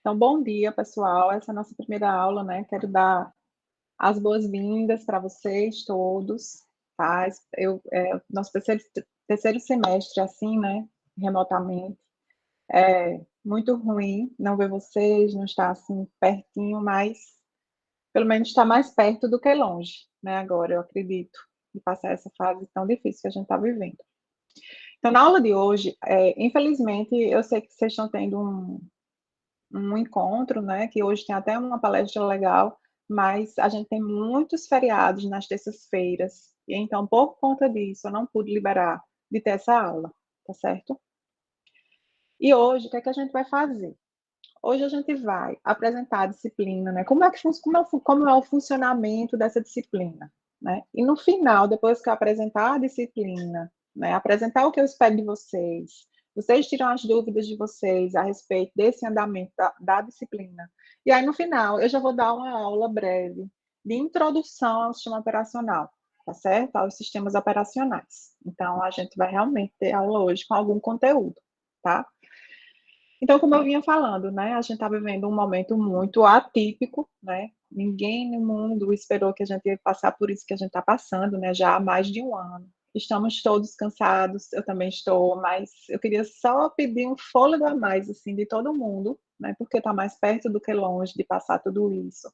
Então, bom dia, pessoal. Essa é a nossa primeira aula, né? Quero dar as boas-vindas para vocês todos, tá? Nosso terceiro semestre, assim, né? Remotamente. É muito ruim não ver vocês, não estar assim pertinho, mas pelo menos está mais perto do que longe, né? Agora, eu acredito, de passar essa fase tão difícil que a gente está vivendo. Então, na aula de hoje, infelizmente, eu sei que vocês estão tendo um encontro, né, que hoje tem até uma palestra legal, mas a gente tem muitos feriados nas terças-feiras, e então, por conta disso, eu não pude liberar de ter essa aula, tá certo? E hoje, o que é que a gente vai fazer? Hoje a gente vai apresentar a disciplina, né, como é o funcionamento dessa disciplina, né? E no final, depois que eu apresentar a disciplina, né, apresentar o que eu espero de vocês tiram as dúvidas de vocês a respeito desse andamento da disciplina. E aí, no final, eu já vou dar uma aula breve de introdução ao sistema operacional, tá certo? Aos sistemas operacionais. Então, a gente vai realmente ter aula hoje com algum conteúdo, tá? Então, como eu vinha falando, né, a gente está vivendo um momento muito atípico, né? Ninguém no mundo esperou que a gente ia passar por isso que a gente está passando, né? Já há mais de um ano. Estamos todos cansados, eu também estou, mas eu queria só pedir um fôlego a mais, assim, de todo mundo, né? Porque está mais perto do que longe de passar tudo isso.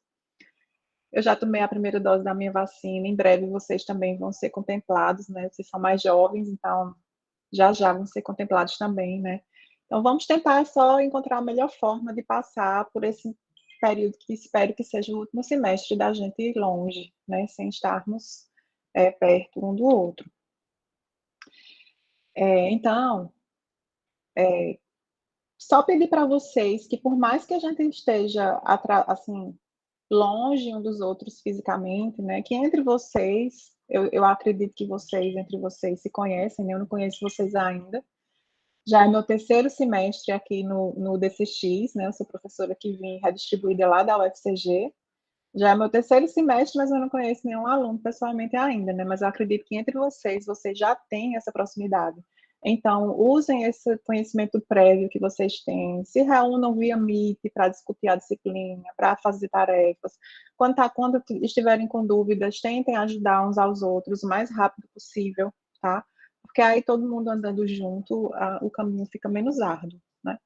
Eu já tomei a primeira dose da minha vacina, em breve vocês também vão ser contemplados, né? Vocês são mais jovens, então já já vão ser contemplados também, né? Então vamos tentar só encontrar a melhor forma de passar por esse período que espero que seja o último semestre da gente ir longe, né? Sem estarmos perto um do outro. Então, só pedir para vocês que por mais que a gente esteja assim longe um dos outros fisicamente, né? Que entre vocês, eu acredito que vocês entre vocês se conhecem, né? Eu não conheço vocês ainda. Já é meu terceiro semestre aqui no DCX, né? Eu sou professora que vim redistribuída lá da UFCG. Já é meu terceiro semestre, mas eu não conheço nenhum aluno pessoalmente ainda, né? Mas eu acredito que entre vocês já têm essa proximidade. Então, usem esse conhecimento prévio que vocês têm, se reúnam via Meet para discutir a disciplina, para fazer tarefas. Quando estiverem com dúvidas, tentem ajudar uns aos outros o mais rápido possível, tá? Porque aí todo mundo andando junto, o caminho fica menos árduo, né?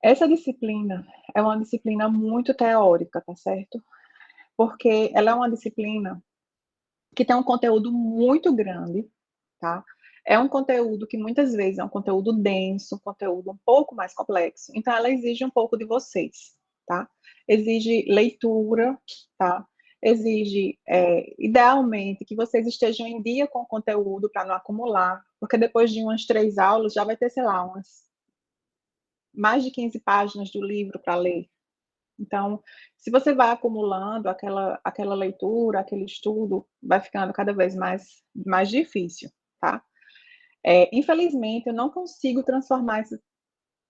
Essa disciplina é uma disciplina muito teórica, tá certo? Porque ela é uma disciplina que tem um conteúdo muito grande, tá? É um conteúdo que muitas vezes é um conteúdo denso, um conteúdo um pouco mais complexo, então ela exige um pouco de vocês, tá? Exige leitura, tá? Exige, idealmente, que vocês estejam em dia com o conteúdo para não acumular, porque depois de umas 3 aulas já vai ter, sei lá, umas mais de 15 páginas do livro para ler. Então, se você vai acumulando aquela leitura, aquele estudo, vai ficando cada vez mais difícil, tá? Infelizmente, eu não consigo transformar essa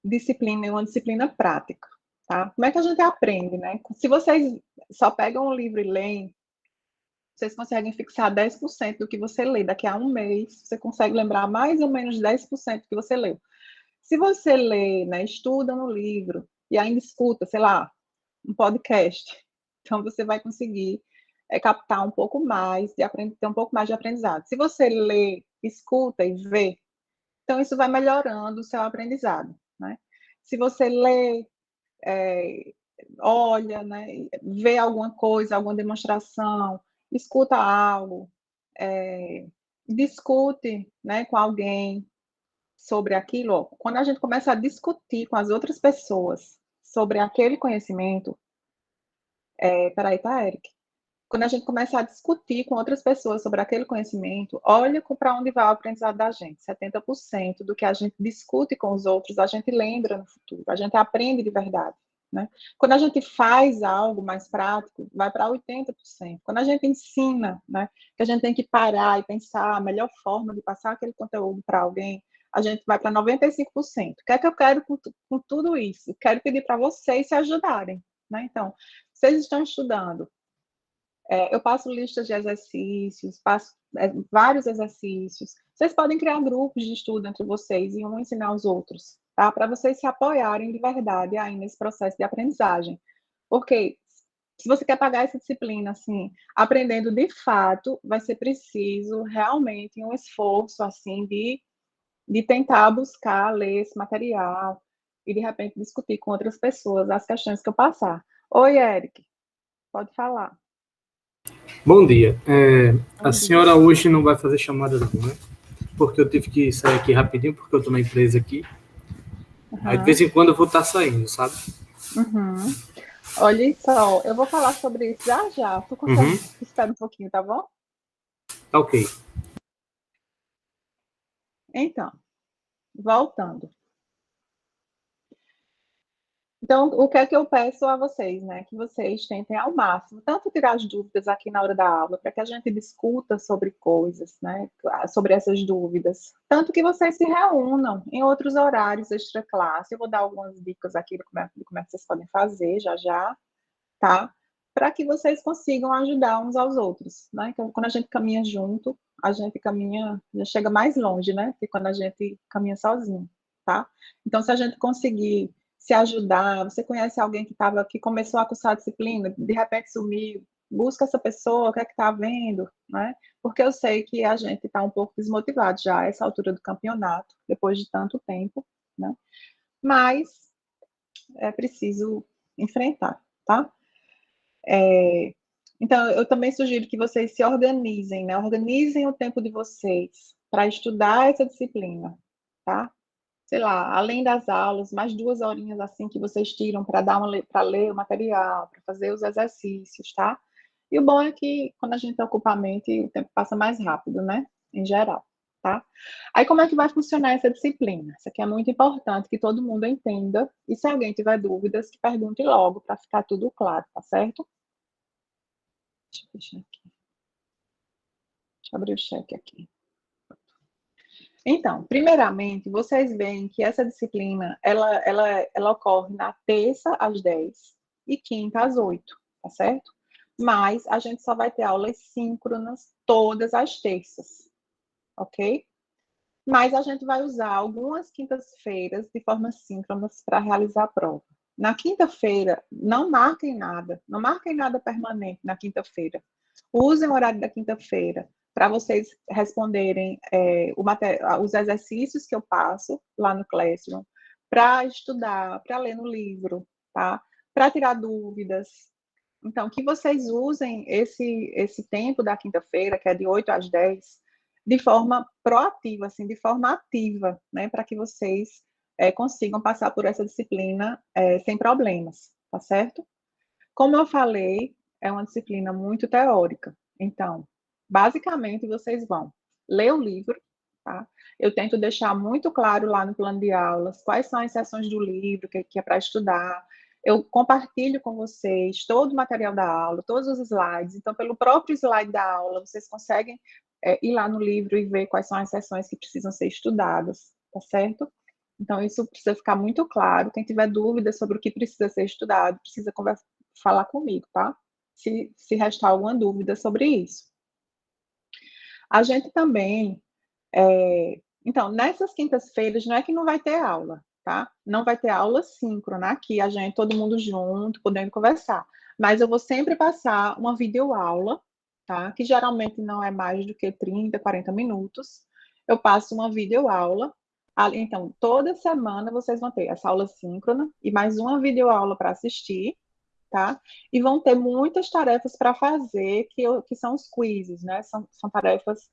disciplina em uma disciplina prática, tá? Como é que a gente aprende, né? Se vocês só pegam um livro e leem, vocês conseguem fixar 10% do que você lê. Daqui a um mês, você consegue lembrar mais ou menos 10% do que você leu. Se você lê, né, estuda no livro e ainda escuta, sei lá, um podcast. Então, você vai conseguir captar um pouco mais, ter um pouco mais de aprendizado. Se você lê, escuta e vê, então isso vai melhorando o seu aprendizado, né? Se você lê, é, olha, né, vê alguma coisa, alguma demonstração, escuta algo, discute, né, com alguém sobre aquilo, ó, quando a gente começa a discutir com as outras pessoas sobre aquele conhecimento, peraí, tá, Eric? Quando a gente começa a discutir com outras pessoas sobre aquele conhecimento, olha para onde vai o aprendizado da gente. 70% do que a gente discute com os outros, a gente lembra no futuro, a gente aprende de verdade, né? Quando a gente faz algo mais prático, vai para 80%. Quando a gente ensina, né, que a gente tem que parar e pensar a melhor forma de passar aquele conteúdo para alguém, a gente vai para 95%. O que é que eu quero com tudo isso? Quero pedir para vocês se ajudarem, né? Então, vocês estão estudando, eu passo listas de exercícios, passo vários exercícios. Vocês podem criar grupos de estudo entre vocês e um ensinar os outros, tá? Para vocês se apoiarem de verdade aí nesse processo de aprendizagem. Porque se você quer pagar essa disciplina, assim, aprendendo de fato, vai ser preciso realmente um esforço, assim, de tentar buscar, ler esse material e, de repente, discutir com outras pessoas as questões que eu passar. Oi, Eric, pode falar. Bom dia. A Bom dia. senhora hoje não vai fazer chamada não, né? Porque eu tive que sair aqui rapidinho, porque eu estou na empresa aqui. Aí de vez Uhum, em quando eu vou estar saindo, sabe? uhum. Olha só, eu vou falar sobre isso já já. Tu consegue Uhum. esperar um pouquinho, tá bom? Tá ok. Então, voltando. Então, o que é que eu peço a vocês, né? Que vocês tentem ao máximo, tanto tirar as dúvidas aqui na hora da aula, para que a gente discuta sobre coisas, né? Sobre essas dúvidas. Tanto que vocês se reúnam em outros horários extra-classe. Eu vou dar algumas dicas aqui de como é que vocês podem fazer já já, tá? Para que vocês consigam ajudar uns aos outros, né? Então, quando a gente caminha junto, a gente caminha, já chega mais longe, né? Que quando a gente caminha sozinho, tá? Então, se a gente conseguir se ajudar, você conhece alguém que começou a cursar a disciplina, de repente sumiu, busca essa pessoa, o que é que está vendo, né? Porque eu sei que a gente está um pouco desmotivado já a essa altura do campeonato, depois de tanto tempo, né? Mas é preciso enfrentar, tá? Então, eu também sugiro que vocês se organizem, né? Organizem o tempo de vocês para estudar essa disciplina, tá? Sei lá, além das aulas, mais 2 horinhas assim que vocês tiram para para ler o material, para fazer os exercícios, tá? E o bom é que quando a gente ocupa a mente, o tempo passa mais rápido, né? Em geral, tá? Aí como é que vai funcionar essa disciplina? Isso aqui é muito importante que todo mundo entenda. E se alguém tiver dúvidas, que pergunte logo para ficar tudo claro, tá certo? Deixa eu fechar aqui. Deixa eu abrir o cheque aqui. Então, primeiramente, vocês veem que essa disciplina, ela ocorre na terça às 10 e quinta às 8, tá certo? Mas a gente só vai ter aulas síncronas todas as terças, ok? Mas a gente vai usar algumas quintas-feiras de forma síncronas para realizar a prova. Na quinta-feira, não marquem nada permanente na quinta-feira. Usem o horário da quinta-feira para vocês responderem os exercícios que eu passo lá no Classroom, para estudar, para ler no livro, tá? Para tirar dúvidas. Então, que vocês usem esse tempo da quinta-feira, que é de 8 às 10, de forma proativa, assim, de forma ativa, né? Para que vocês consigam passar por essa disciplina sem problemas, tá certo? Como eu falei, é uma disciplina muito teórica. Então, basicamente, vocês vão ler o livro, tá? Eu tento deixar muito claro lá no plano de aulas quais são as seções do livro que é para estudar. Eu compartilho com vocês todo o material da aula, todos os slides. Então, pelo próprio slide da aula, vocês conseguem ir lá no livro e ver quais são as seções que precisam ser estudadas, tá certo? Então, isso precisa ficar muito claro. Quem tiver dúvidas sobre o que precisa ser estudado, precisa falar comigo, tá? Se restar alguma dúvida sobre isso. A gente também, então, nessas quintas-feiras, não é que não vai ter aula, tá? Não vai ter aula síncrona aqui, todo mundo junto, podendo conversar. Mas eu vou sempre passar uma videoaula, tá? Que geralmente não é mais do que 30, 40 minutos. Eu passo uma videoaula. Então, toda semana vocês vão ter essa aula síncrona e mais uma videoaula para assistir, tá? E vão ter muitas tarefas para fazer, que são os quizzes, né? São tarefas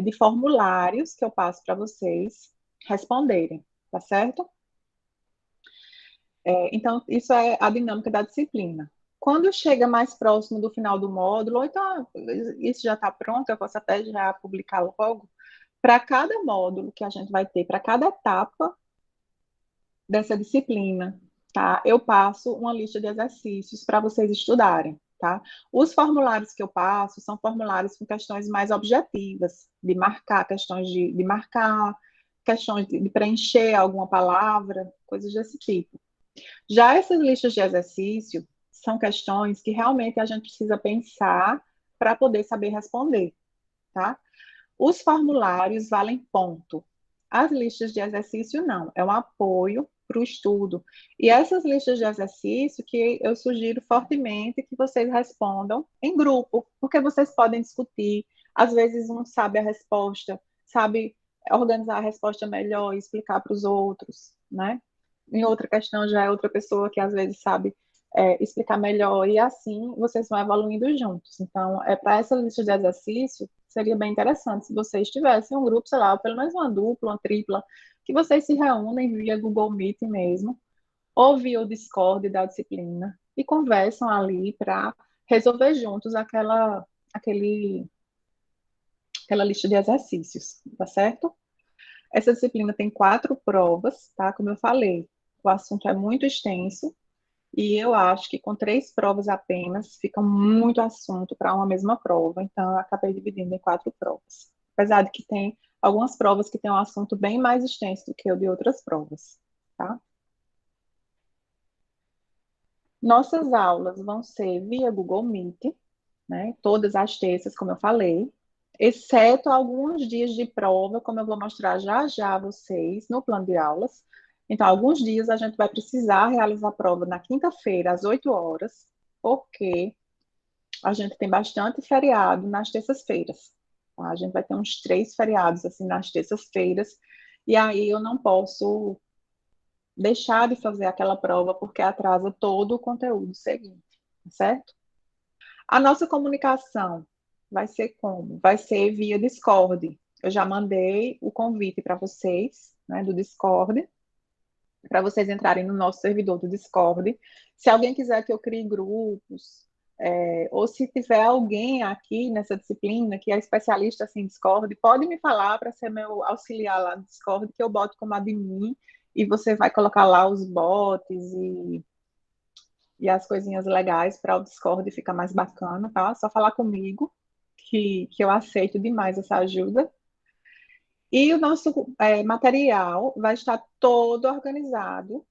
de formulários que eu passo para vocês responderem, tá certo? Então, isso é a dinâmica da disciplina. Quando chega mais próximo do final do módulo, ou então isso já está pronto, eu posso até já publicar logo, para cada módulo que a gente vai ter, para cada etapa dessa disciplina, tá? Eu passo uma lista de exercícios para vocês estudarem, tá? Os formulários que eu passo são formulários com questões mais objetivas, de marcar, questões de marcar, questões de preencher alguma palavra, coisas desse tipo. Já essas listas de exercício são questões que realmente a gente precisa pensar para poder saber responder, tá? Os formulários valem ponto. As listas de exercício, não, é um apoio para o estudo. E essas listas de exercício que eu sugiro fortemente que vocês respondam em grupo, porque vocês podem discutir. Às vezes um sabe a resposta, sabe organizar a resposta melhor e explicar para os outros, né? Em outra questão já é outra pessoa que às vezes sabe explicar melhor, e assim vocês vão evoluindo juntos. Então, para essa lista de exercício, seria bem interessante se vocês tivessem um grupo, sei lá, pelo menos uma dupla, uma tripla, que vocês se reúnem via Google Meet mesmo, ou via o Discord da disciplina, e conversam ali para resolver juntos aquela lista de exercícios, tá certo? Essa disciplina tem 4 provas, tá? Como eu falei, o assunto é muito extenso, e eu acho que com 3 provas apenas fica muito assunto para uma mesma prova, então eu acabei dividindo em 4 provas. Apesar de que tem algumas provas que têm um assunto bem mais extenso do que o de outras provas, tá? Nossas aulas vão ser via Google Meet, né? Todas as terças, como eu falei, exceto alguns dias de prova, como eu vou mostrar já já a vocês no plano de aulas. Então, alguns dias a gente vai precisar realizar a prova na quinta-feira, às 8 horas, porque a gente tem bastante feriado nas terças-feiras. Tá? A gente vai ter uns 3 feriados assim nas terças-feiras, e aí eu não posso deixar de fazer aquela prova porque atrasa todo o conteúdo seguinte, certo? A nossa comunicação vai ser como? Vai ser via Discord. Eu já mandei o convite para vocês, né, do Discord, para vocês entrarem no nosso servidor do Discord. Se alguém quiser que eu crie grupos, ou se tiver alguém aqui nessa disciplina que é especialista assim, em Discord, pode me falar para ser meu auxiliar lá no Discord, que eu boto como admin, e você vai colocar lá os bots e as coisinhas legais para o Discord ficar mais bacana, tá? Só falar comigo, que eu aceito demais essa ajuda. E o nosso material vai estar todo organizado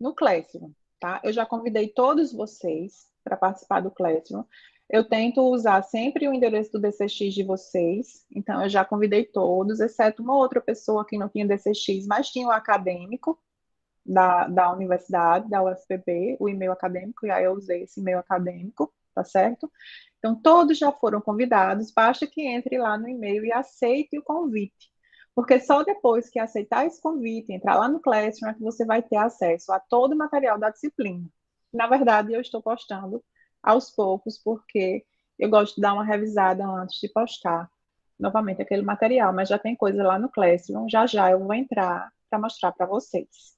no Classroom, tá? Eu já convidei todos vocês para participar do Classroom. Eu tento usar sempre o endereço do DCX de vocês, então eu já convidei todos, exceto uma outra pessoa que não tinha DCX, mas tinha o acadêmico da universidade, da UFPB, o e-mail acadêmico, e aí eu usei esse e-mail acadêmico, tá certo? Então, todos já foram convidados, basta que entre lá no e-mail e aceite o convite. Porque só depois que aceitar esse convite, entrar lá no Classroom, é que você vai ter acesso a todo o material da disciplina. Na verdade, eu estou postando aos poucos, porque eu gosto de dar uma revisada antes de postar novamente aquele material, mas já tem coisa lá no Classroom, já já eu vou entrar para mostrar para vocês.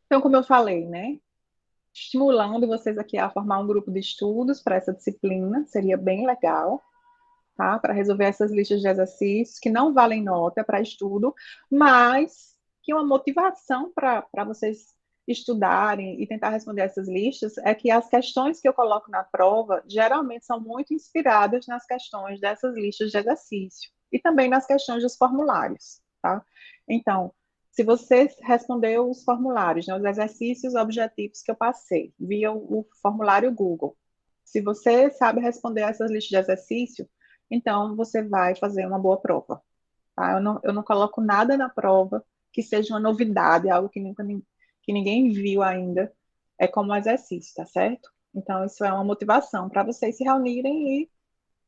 Então, como eu falei, né? Estimulando vocês aqui a formar um grupo de estudos para essa disciplina, seria bem legal, tá? Para resolver essas listas de exercícios que não valem nota para estudo, mas que uma motivação para vocês estudarem e tentar responder essas listas é que as questões que eu coloco na prova geralmente são muito inspiradas nas questões dessas listas de exercício e também nas questões dos formulários, tá? Então, se você respondeu os formulários, né, os exercícios objetivos que eu passei via o formulário Google, se você sabe responder essas listas de exercício, então você vai fazer uma boa prova. Tá? Eu não coloco nada na prova que seja uma novidade, algo que ninguém viu ainda, é como exercício, tá certo? Então, isso é uma motivação para vocês se reunirem e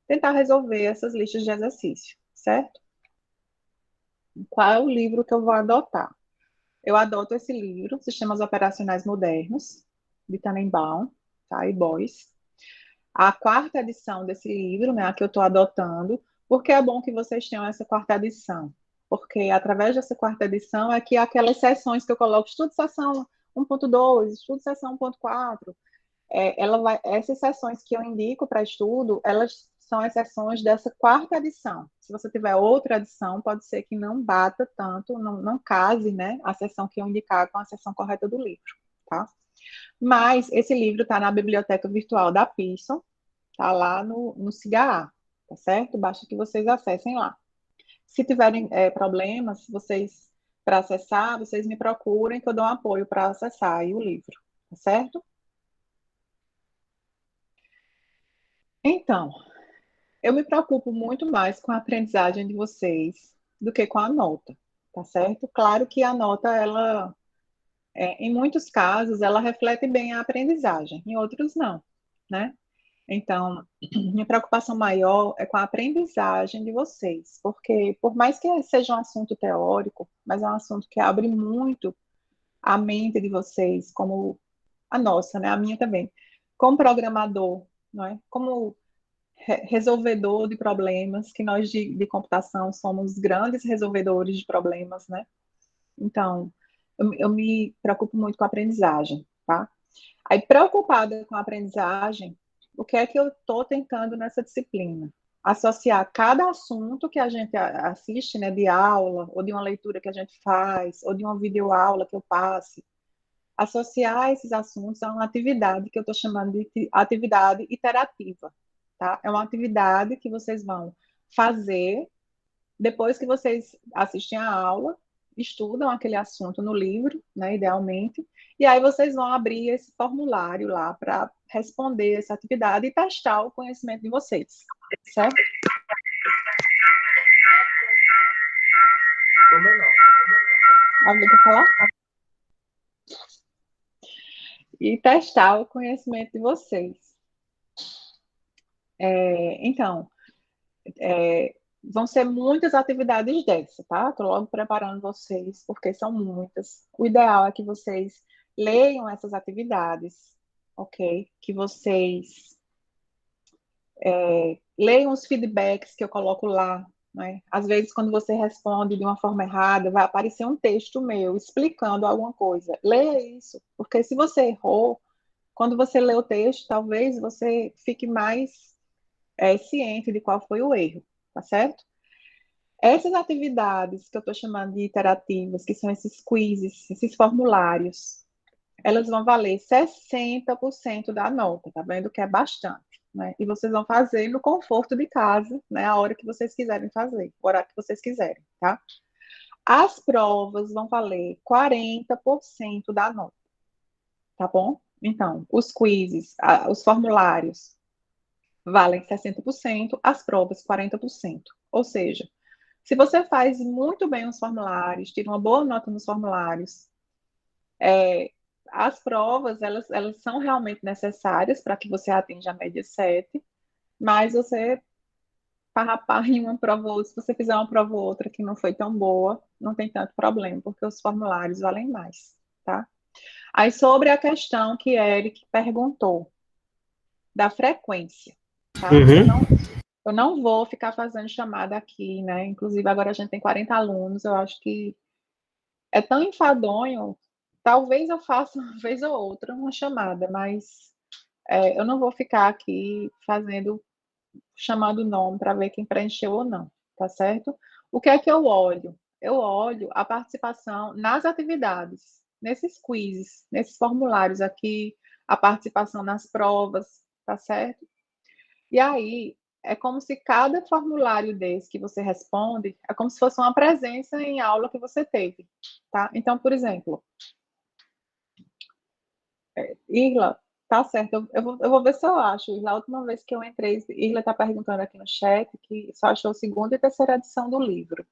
tentar resolver essas listas de exercício, certo? Qual é o livro que eu vou adotar? Eu adoto esse livro, Sistemas Operacionais Modernos, de Tannenbaum, tá? E Boyce. A quarta edição desse livro, né, a que eu estou adotando, porque é bom que vocês tenham essa quarta edição, porque através dessa quarta edição é que aquelas sessões que eu coloco, estudo sessão 1.2, estudo sessão 1.4, essas sessões que eu indico para estudo, elas são as sessões dessa quarta edição. Se você tiver outra edição, pode ser que não bata tanto, não case, né, a sessão que eu indicar com a sessão correta do livro, tá? Mas esse livro está na biblioteca virtual da Pearson, está lá no CIGA, tá certo? Basta que vocês acessem lá. Se tiverem problemas, vocês para acessar, vocês me procurem que eu dou um apoio para acessar aí o livro, tá certo? Então, eu me preocupo muito mais com a aprendizagem de vocês do que com a nota, tá certo? Claro que a nota, ela, em muitos casos, ela reflete bem a aprendizagem, em outros não, né? Então, minha preocupação maior é com a aprendizagem de vocês, porque por mais que seja um assunto teórico, mas é um assunto que abre muito a mente de vocês, como a nossa, né? A minha também. Como programador, não é? Como resolvedor de problemas, que nós de computação somos grandes resolvedores de problemas, né? Então, eu me preocupo muito com a aprendizagem, tá? Aí, preocupada com a aprendizagem, o que é que eu estou tentando nessa disciplina? Associar cada assunto que a gente assiste, né, de aula, ou de uma leitura que a gente faz, ou de uma videoaula que eu passe, associar esses assuntos a uma atividade que eu estou chamando de atividade iterativa, tá? É uma atividade que vocês vão fazer depois que vocês assistem a aula, estudam aquele assunto no livro, né, idealmente, e aí vocês vão abrir esse formulário lá para responder essa atividade e testar o conhecimento de vocês, certo? Como não? Alguém quer falar? E testar o conhecimento de vocês. Então, vão ser muitas atividades dessa, tá? Estou logo preparando vocês, porque são muitas. O ideal é que vocês leiam essas atividades, ok? Que vocês leiam os feedbacks que eu coloco lá, né? Às vezes, quando você responde de uma forma errada, vai aparecer um texto meu explicando alguma coisa. Leia isso, porque se você errou, quando você lê o texto, talvez você fique mais ciente de qual foi o erro, tá certo? Essas atividades que eu estou chamando de iterativas, que são esses quizzes, esses formulários, elas vão valer 60% da nota, tá vendo que é bastante, né? E vocês vão fazer no conforto de casa, né? A hora que vocês quiserem fazer, o horário que vocês quiserem, tá? As provas vão valer 40% da nota, tá bom? Então, os quizzes, os formulários valem 60%, as provas 40%. Ou seja, se você faz muito bem os formulários, tira uma boa nota nos formulários, as provas, elas são realmente necessárias para que você atinja a média 7, mas você farrapar em uma prova ou outra, se você fizer uma prova ou outra que não foi tão boa, não tem tanto problema, porque os formulários valem mais, tá? Aí, sobre a questão que Eric perguntou, da frequência, tá? Uhum. Eu não vou ficar fazendo chamada aqui, né? Inclusive, agora a gente tem 40 alunos, eu acho que é tão enfadonho. Talvez eu faça uma vez ou outra uma chamada, mas eu não vou ficar aqui fazendo, chamando o nome para ver quem preencheu ou não, tá certo? O que é que eu olho? Eu olho a participação nas atividades, nesses quizzes, nesses formulários aqui, a participação nas provas, tá certo? E aí, é como se cada formulário desse que você responde, é como se fosse uma presença em aula que você teve, tá? Então, por exemplo, Irla, tá certo, eu vou ver se eu acho. Irla, a última vez que eu entrei, Irla está perguntando aqui no chat que só achou a segunda e terceira edição do livro.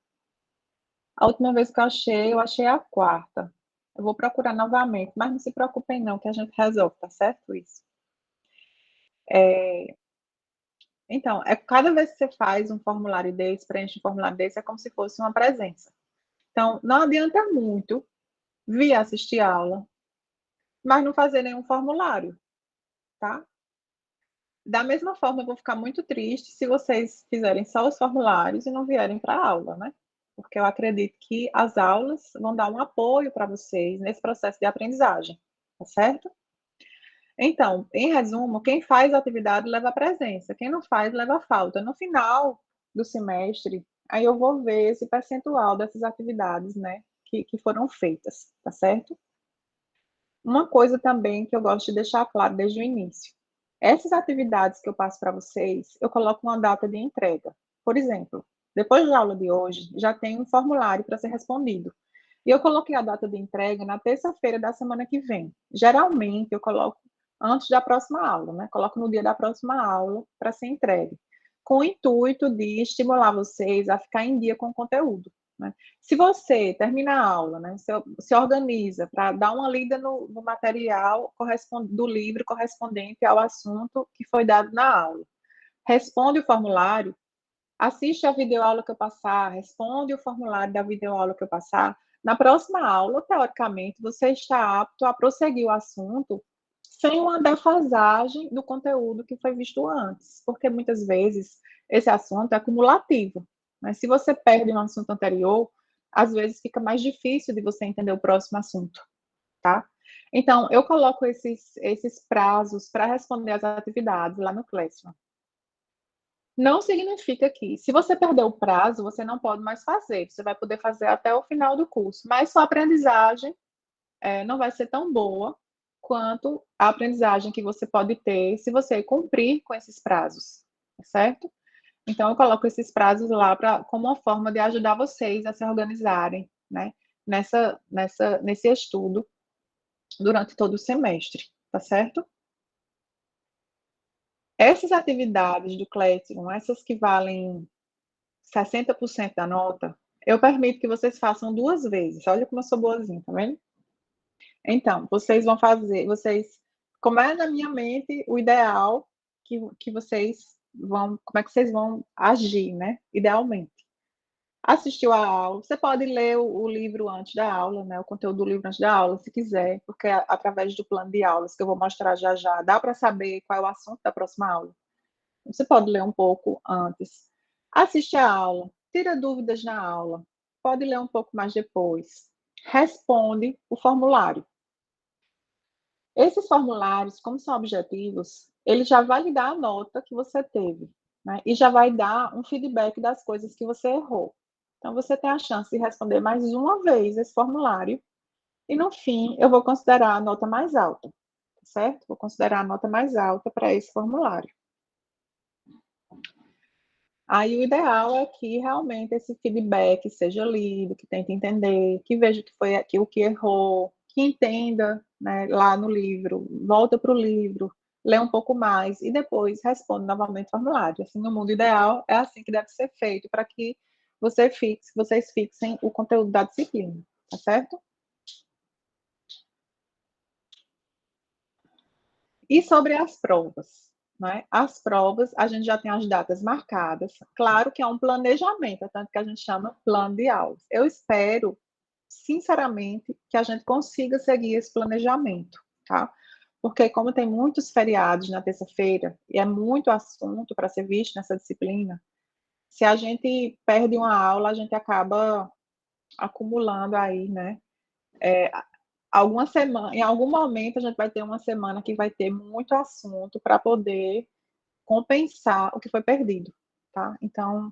A última vez que eu achei a quarta. Eu vou procurar novamente, mas não se preocupem não, que a gente resolve, tá certo isso? Então, cada vez que você faz um formulário desse, preenche um formulário desse, é como se fosse uma presença. Então, não adianta muito vir assistir aula, mas não fazer nenhum formulário, tá? Da mesma forma, eu vou ficar muito triste se vocês fizerem só os formulários e não vierem para a aula, né? Porque eu acredito que as aulas vão dar um apoio para vocês nesse processo de aprendizagem, tá certo? Então, em resumo, quem faz a atividade leva a presença, quem não faz leva a falta. No final do semestre, aí eu vou ver esse percentual dessas atividades, né, que foram feitas, tá certo? Uma coisa também que eu gosto de deixar claro desde o início. Essas atividades que eu passo para vocês, eu coloco uma data de entrega. Por exemplo, depois da aula de hoje, já tem um formulário para ser respondido. E eu coloquei a data de entrega na terça-feira da semana que vem. Geralmente, eu coloco antes da próxima aula, né? Coloco no dia da próxima aula para ser entregue. com o intuito de estimular vocês a ficar em dia com o conteúdo, né? Se você termina a aula, né, se organiza para dar uma lida no material do livro correspondente ao assunto que foi dado na aula, responde o formulário, assiste a videoaula que eu passar, responde o formulário da videoaula que eu passar, na próxima aula, teoricamente, você está apto a prosseguir o assunto sem uma defasagem do conteúdo que foi visto antes, porque muitas vezes esse assunto é acumulativo, mas se você perde um assunto anterior, às vezes fica mais difícil de você entender o próximo assunto, tá? Então, eu coloco esses prazos para responder as atividades lá no Classroom. Não significa que, se você perder o prazo, você não pode mais fazer. Você vai poder fazer até o final do curso, mas sua aprendizagem não vai ser tão boa quanto a aprendizagem que você pode ter se você cumprir com esses prazos, certo? Então, eu coloco esses prazos lá como uma forma de ajudar vocês a se organizarem, né, nesse estudo durante todo o semestre, tá certo? Essas atividades do Classroom, essas que valem 60% da nota, eu permito que vocês façam 2 vezes. Olha como eu sou boazinha, tá vendo? Então, vocês vão fazer, como é na minha mente o ideal que vocês vão, como é que vocês vão agir, né? Idealmente. Assistiu a aula, você pode ler o livro antes da aula, né? O conteúdo do livro antes da aula, se quiser, porque através do plano de aulas que eu vou mostrar já já, dá para saber qual é o assunto da próxima aula. Você pode ler um pouco antes. Assiste a aula, tira dúvidas na aula, pode ler um pouco mais depois. Responde o formulário. Esses formulários, como são objetivos, ele já vai lhe dar a nota que você teve, né? E já vai dar um feedback das coisas que você errou. Então, você tem a chance de responder mais uma vez esse formulário, e no fim, eu vou considerar a nota mais alta, certo? Vou considerar a nota mais alta para esse formulário. Aí o ideal é que realmente esse feedback seja lido, que tente entender, que veja que foi aquilo que errou, que entenda, né, lá no livro, volta para o livro, lê um pouco mais e depois responde novamente o formulário. Assim, no mundo ideal, é assim que deve ser feito para que vocês fixem o conteúdo da disciplina, tá certo? E sobre as provas? Né? As provas, a gente já tem as datas marcadas. Claro que é um planejamento, é tanto que a gente chama plano de aulas. Eu espero, sinceramente, que a gente consiga seguir esse planejamento, tá? Porque como tem muitos feriados na terça-feira, e é muito assunto para ser visto nessa disciplina, se a gente perde uma aula, a gente acaba acumulando aí, né? Alguma semana, em algum momento a gente vai ter uma semana que vai ter muito assunto para poder compensar o que foi perdido, tá? Então,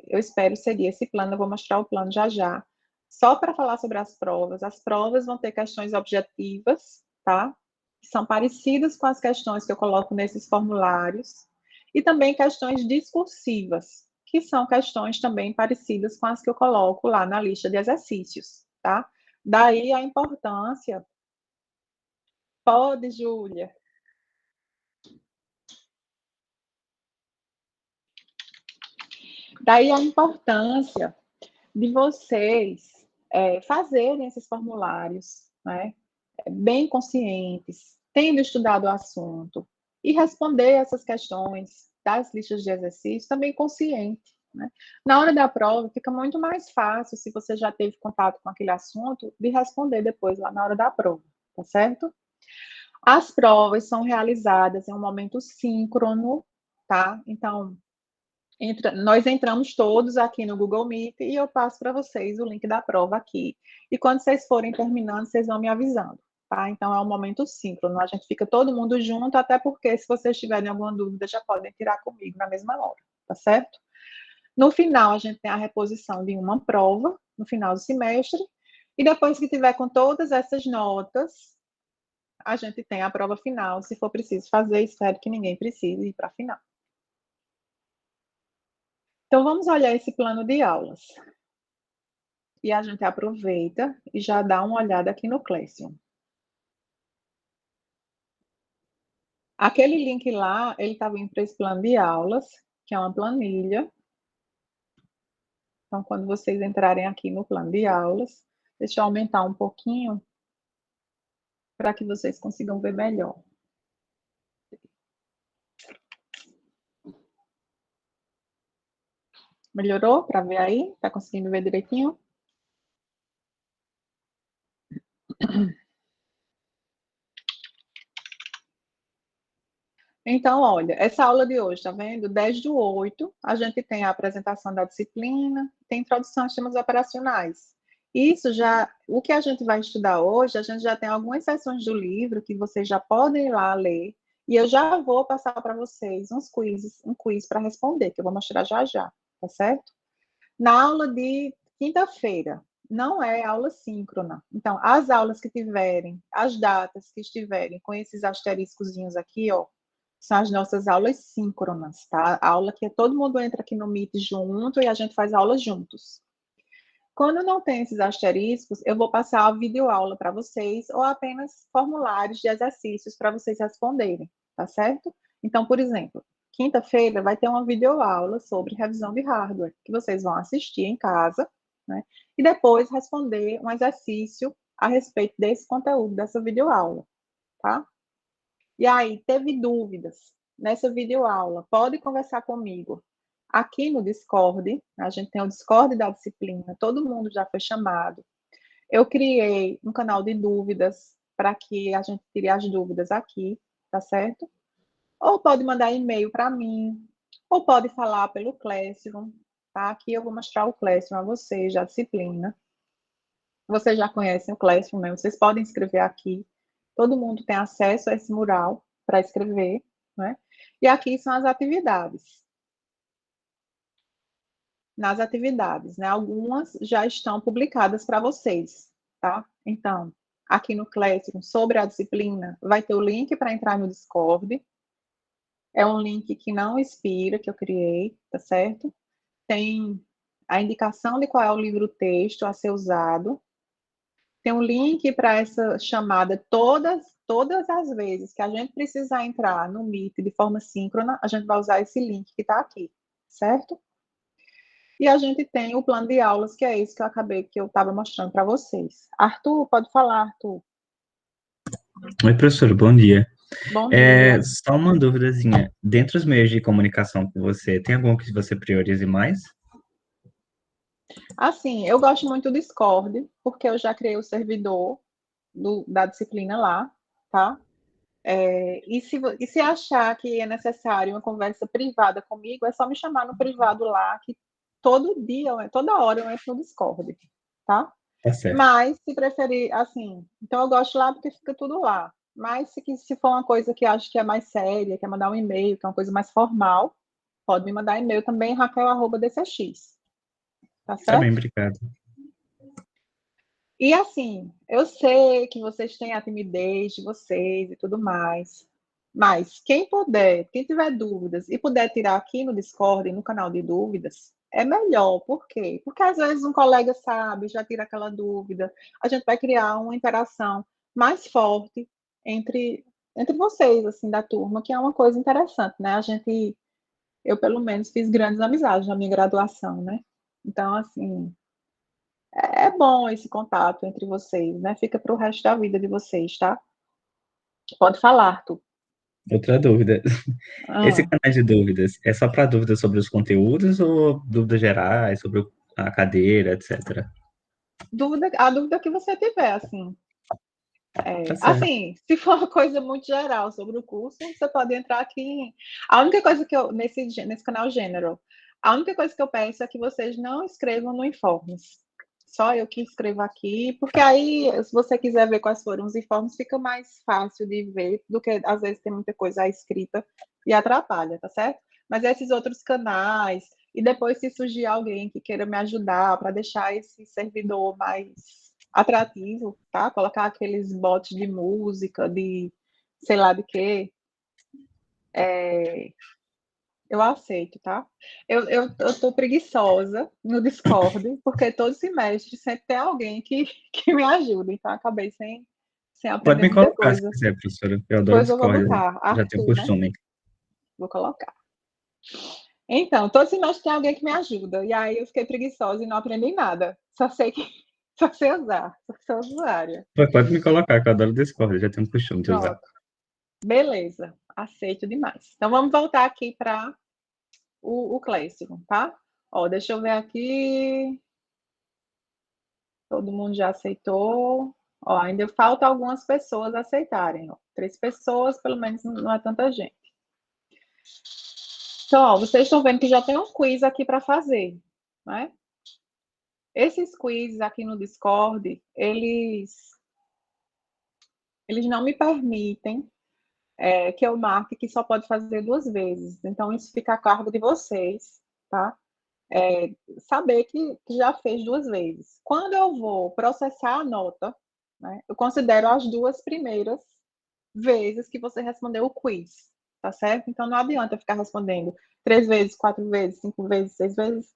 eu espero seguir esse plano, eu vou mostrar o plano já já. Só para falar sobre as provas vão ter questões objetivas, tá? Que são parecidas com as questões que eu coloco nesses formulários, e também questões discursivas, que são questões também parecidas com as que eu coloco lá na lista de exercícios, tá? Daí a importância. Pode, Júlia. Daí a importância de vocês fazerem esses formulários, né, bem conscientes, tendo estudado o assunto, e responder essas questões das listas de exercícios também consciente. Né? Na hora da prova, fica muito mais fácil, se você já teve contato com aquele assunto, de responder depois, lá na hora da prova, tá certo? As provas são realizadas em um momento síncrono, tá? Então, nós entramos todos aqui no Google Meet e eu passo para vocês o link da prova aqui. E quando vocês forem terminando, vocês vão me avisando, tá? Então é um momento síncrono, a gente fica todo mundo junto, até porque se vocês tiverem alguma dúvida, já podem tirar comigo na mesma hora, tá certo? No final, a gente tem a reposição de uma prova, no final do semestre, e depois que tiver com todas essas notas, a gente tem a prova final, se for preciso fazer, espero que ninguém precise ir para a final. Então, vamos olhar esse plano de aulas. E a gente aproveita e já dá uma olhada aqui no Classroom. Aquele link lá, ele está vindo para esse plano de aulas, que é uma planilha. Então, quando vocês entrarem aqui no plano de aulas, deixa eu aumentar um pouquinho para que vocês consigam ver melhor. Melhorou para ver aí? Está conseguindo ver direitinho? Então, olha, essa aula de hoje, tá vendo? 10/8, a gente tem a apresentação da disciplina, tem introdução aos sistemas operacionais. Isso já, o que a gente vai estudar hoje, a gente já tem algumas seções do livro que vocês já podem ir lá ler, e eu já vou passar para vocês um quiz para responder, que eu vou mostrar já já, tá certo? Na aula de quinta-feira, não é aula síncrona. Então, as aulas que tiverem, as datas que estiverem com esses asteriscozinhos aqui, ó, são as nossas aulas síncronas, tá? A aula que todo mundo entra aqui no Meet junto e a gente faz aula juntos. Quando não tem esses asteriscos, eu vou passar a videoaula para vocês ou apenas formulários de exercícios para vocês responderem, tá certo? Então, por exemplo, quinta-feira vai ter uma videoaula sobre revisão de hardware, que vocês vão assistir em casa, né? E depois responder um exercício a respeito desse conteúdo, dessa videoaula, tá? E aí, teve dúvidas nessa videoaula, pode conversar comigo. Aqui no Discord, a gente tem o Discord da disciplina, todo mundo já foi chamado. Eu criei um canal de dúvidas para que a gente tire as dúvidas aqui, tá certo? Ou pode mandar e-mail para mim, ou pode falar pelo Classroom, tá? Aqui eu vou mostrar o Classroom a vocês, a disciplina. Vocês já conhecem o Classroom, né? Vocês podem escrever aqui. Todo mundo tem acesso a esse mural para escrever, né? E aqui são as atividades. Nas atividades, né? Algumas já estão publicadas para vocês, tá? Então, aqui no Classroom, sobre a disciplina, vai ter o link para entrar no Discord. É um link que não expira, que eu criei, tá certo? Tem a indicação de qual é o livro-texto a ser usado. Tem um link para essa chamada todas as vezes que a gente precisar entrar no Meet de forma síncrona, a gente vai usar esse link que está aqui, certo? E a gente tem o plano de aulas, que é esse que eu estava mostrando para vocês. Arthur, pode falar, Arthur. Oi, professor, bom dia. Bom dia. Só uma duvidazinha. Dentre os meios de comunicação com você, tem algum que você priorize mais? Assim, eu gosto muito do Discord, porque eu já criei o servidor da disciplina lá, tá? E se achar que é necessário uma conversa privada comigo, é só me chamar no privado lá, que todo dia, toda hora eu entro no Discord, tá? Tá certo. Mas, se preferir, assim, então eu gosto lá porque fica tudo lá. Mas se for uma coisa que acho que é mais séria, quer mandar um e-mail, que é uma coisa mais formal, pode me mandar e-mail também, raquel@dcx. Tá Tá bem, certo? obrigado. E assim, eu sei que vocês têm a timidez de vocês e tudo mais, mas quem puder, quem tiver dúvidas e puder tirar aqui no Discord, no canal de dúvidas, é melhor. Por quê? Porque às vezes um colega sabe, já tira aquela dúvida, a gente vai criar uma interação mais forte entre vocês, assim, da turma, que é uma coisa interessante, né? Eu pelo menos fiz grandes amizades na minha graduação, né? Então, assim, é bom esse contato entre vocês, né? Fica para o resto da vida de vocês, tá? Pode falar, Arthur. Outra dúvida. Esse Ah, canal de dúvidas é só para dúvidas sobre os conteúdos ou dúvidas gerais, sobre a cadeira, etc? a dúvida que você tiver, assim. Tá certo. Assim, se for uma coisa muito geral sobre o curso, você pode entrar aqui. A única coisa que nesse canal General, a única coisa que eu peço é que vocês não escrevam no Informes. Só eu que escrevo aqui, porque aí, se você quiser ver quais foram os informes, fica mais fácil de ver do que às vezes tem muita coisa escrita e atrapalha, tá certo? Mas esses outros canais, e depois se surgir alguém que queira me ajudar para deixar esse servidor mais atrativo, tá? Colocar aqueles bots de música, de sei lá de quê, eu aceito, tá? Eu tô preguiçosa no Discord, porque todo semestre sempre tem alguém que me ajuda, então acabei sem Pode aprender me muita colocar se coisa. quiser, professora. Eu adoro Pois eu vou Discord, botar, já tenho Arthur, né? costume. Vou colocar. Então, todo semestre tem alguém que me ajuda. E aí eu fiquei preguiçosa e não aprendi nada. Só sei que só sei usar, só sou usuária. Pode me colocar, que eu adoro Discord, já tenho costume de usar. Pronto. Beleza, aceito demais. Então vamos voltar aqui para o Classroom, tá? Ó, deixa eu ver aqui. Todo mundo já aceitou. Ó, ainda falta algumas pessoas aceitarem. Ó. 3 pessoas, pelo menos não é tanta gente. Então, ó, vocês estão vendo que já tem um quiz aqui para fazer, né? Esses quizzes aqui no Discord, eles não me permitem que eu marque que só pode fazer 2 vezes. Então, isso fica a cargo de vocês, tá? Saber que já fez 2 vezes. Quando eu vou processar a nota, né, eu considero as 2 primeiras vezes que você respondeu o quiz, tá certo? Então, não adianta ficar respondendo 3 vezes, 4 vezes, 5 vezes, 6 vezes,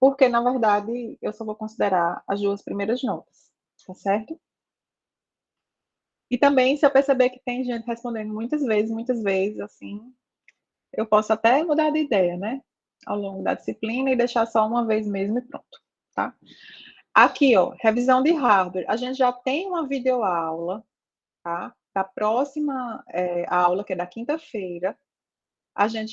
porque, na verdade, eu só vou considerar as 2 primeiras notas, tá certo? E também, se eu perceber que tem gente respondendo muitas vezes, assim, eu posso até mudar de ideia, né? Ao longo da disciplina e deixar só uma vez mesmo e pronto, tá? Aqui, ó, revisão de hardware. A gente já tem uma videoaula, tá? Da próxima aula, que é da quinta-feira.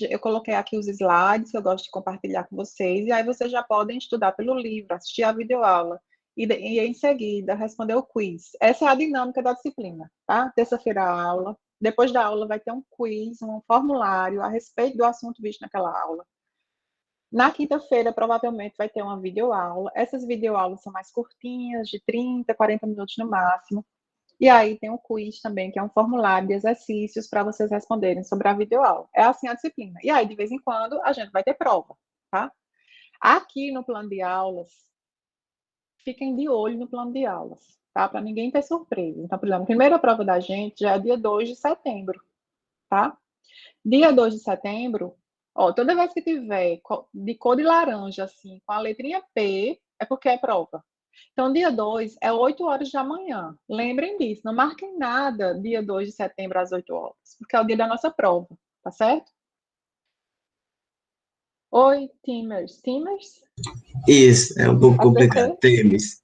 Eu coloquei aqui os slides que eu gosto de compartilhar com vocês, e aí vocês já podem estudar pelo livro, assistir a videoaula, e em seguida responder o quiz. Essa é a dinâmica da disciplina, tá? Terça-feira a aula, depois da aula vai ter um quiz, um formulário a respeito do assunto visto naquela aula. Na quinta-feira, provavelmente, vai ter uma videoaula. Essas videoaulas são mais curtinhas, de 30, 40 minutos no máximo. E aí tem um quiz também, que é um formulário de exercícios para vocês responderem sobre a videoaula. É assim a disciplina. E aí, de vez em quando, a gente vai ter prova, tá? Aqui no plano de aulas, fiquem de olho no plano de aulas, tá? Para ninguém ter surpresa. Então, por exemplo, a primeira prova da gente já é dia 2 de setembro, tá? Dia 2 de setembro, ó, toda vez que tiver de cor de laranja, assim, com a letrinha P, é porque é prova. Então, dia 2 é 8 horas da manhã. Lembrem disso, não marquem nada dia 2 de setembro às 8 horas, porque é o dia da nossa prova, tá certo? Oi, Timers. Timers? Isso, é um pouco complicado. ACC? Temes.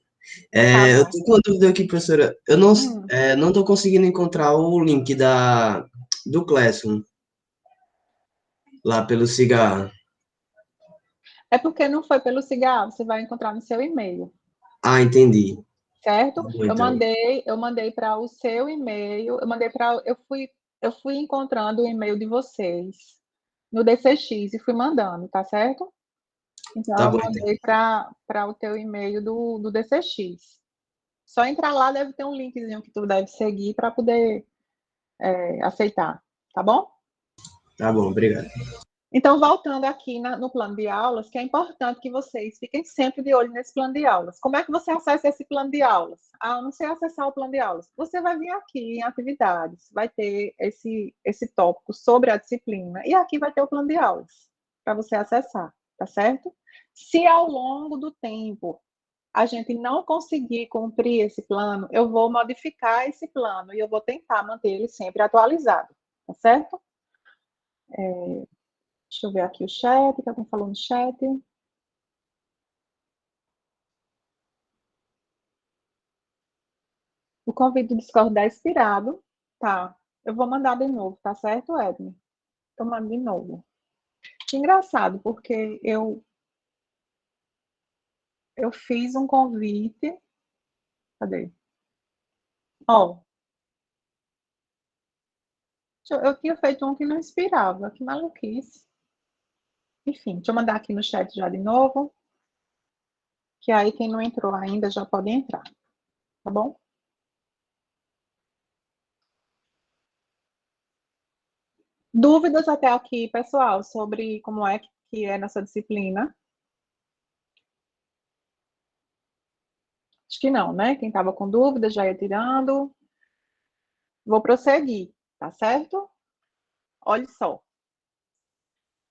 Tá Eu bom. tô com uma dúvida aqui, professora. Eu não tô conseguindo encontrar o link do Classroom lá pelo cigarro. É porque não foi pelo cigarro, você vai encontrar no seu e-mail, Ah, entendi. certo? Bom, Eu então. mandei para o seu e-mail, eu fui encontrando o e-mail de vocês no DCX e fui mandando, tá certo? Então, Tá eu bom, então. mandei para o teu e-mail do DCX. Só entrar lá, deve ter um linkzinho que tu deve seguir para poder aceitar, tá bom? Tá bom, obrigado. Então, voltando aqui no plano de aulas, que é importante que vocês fiquem sempre de olho nesse plano de aulas. Como é que você acessa esse plano de aulas? Ah, eu não sei acessar o plano de aulas. Você vai vir aqui em atividades, vai ter esse tópico sobre a disciplina, e aqui vai ter o plano de aulas para você acessar, tá certo? Se ao longo do tempo a gente não conseguir cumprir esse plano, eu vou modificar esse plano e eu vou tentar manter ele sempre atualizado, tá certo? Deixa eu ver aqui o chat, que alguém falou no chat. O convite do Discord é expirado. Tá. Eu vou mandar de novo, tá certo, Edme? Tô mandando de novo. Que engraçado, porque eu fiz um convite. Cadê? Ó, eu tinha feito um que não inspirava. Que maluquice. Enfim, deixa eu mandar aqui no chat já de novo. Que aí quem não entrou ainda já pode entrar. Tá bom? Dúvidas até aqui, pessoal, sobre como é que é nessa disciplina? Acho que não, né? Quem estava com dúvidas já ia tirando. Vou prosseguir, tá certo? Olha só.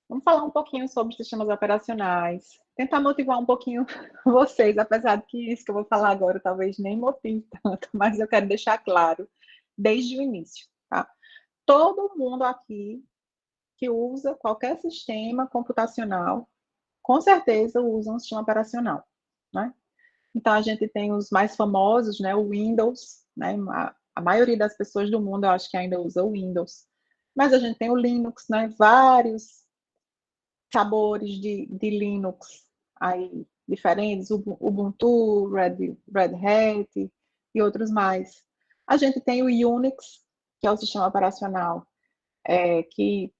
Vamos falar um pouquinho sobre sistemas operacionais. Tentar motivar um pouquinho vocês, apesar de que isso que eu vou falar agora talvez nem motive tanto, mas eu quero deixar claro desde o início, tá? Todo mundo aqui que usa qualquer sistema computacional, com certeza usa um sistema operacional, né? Então, a gente tem os mais famosos, né? O Windows, né? A maioria das pessoas do mundo, eu acho que ainda usa o Windows. Mas a gente tem o Linux, né? Vários sabores de Linux aí diferentes, Ubuntu, Red Hat e outros mais. A gente tem o Unix, que é o sistema operacional que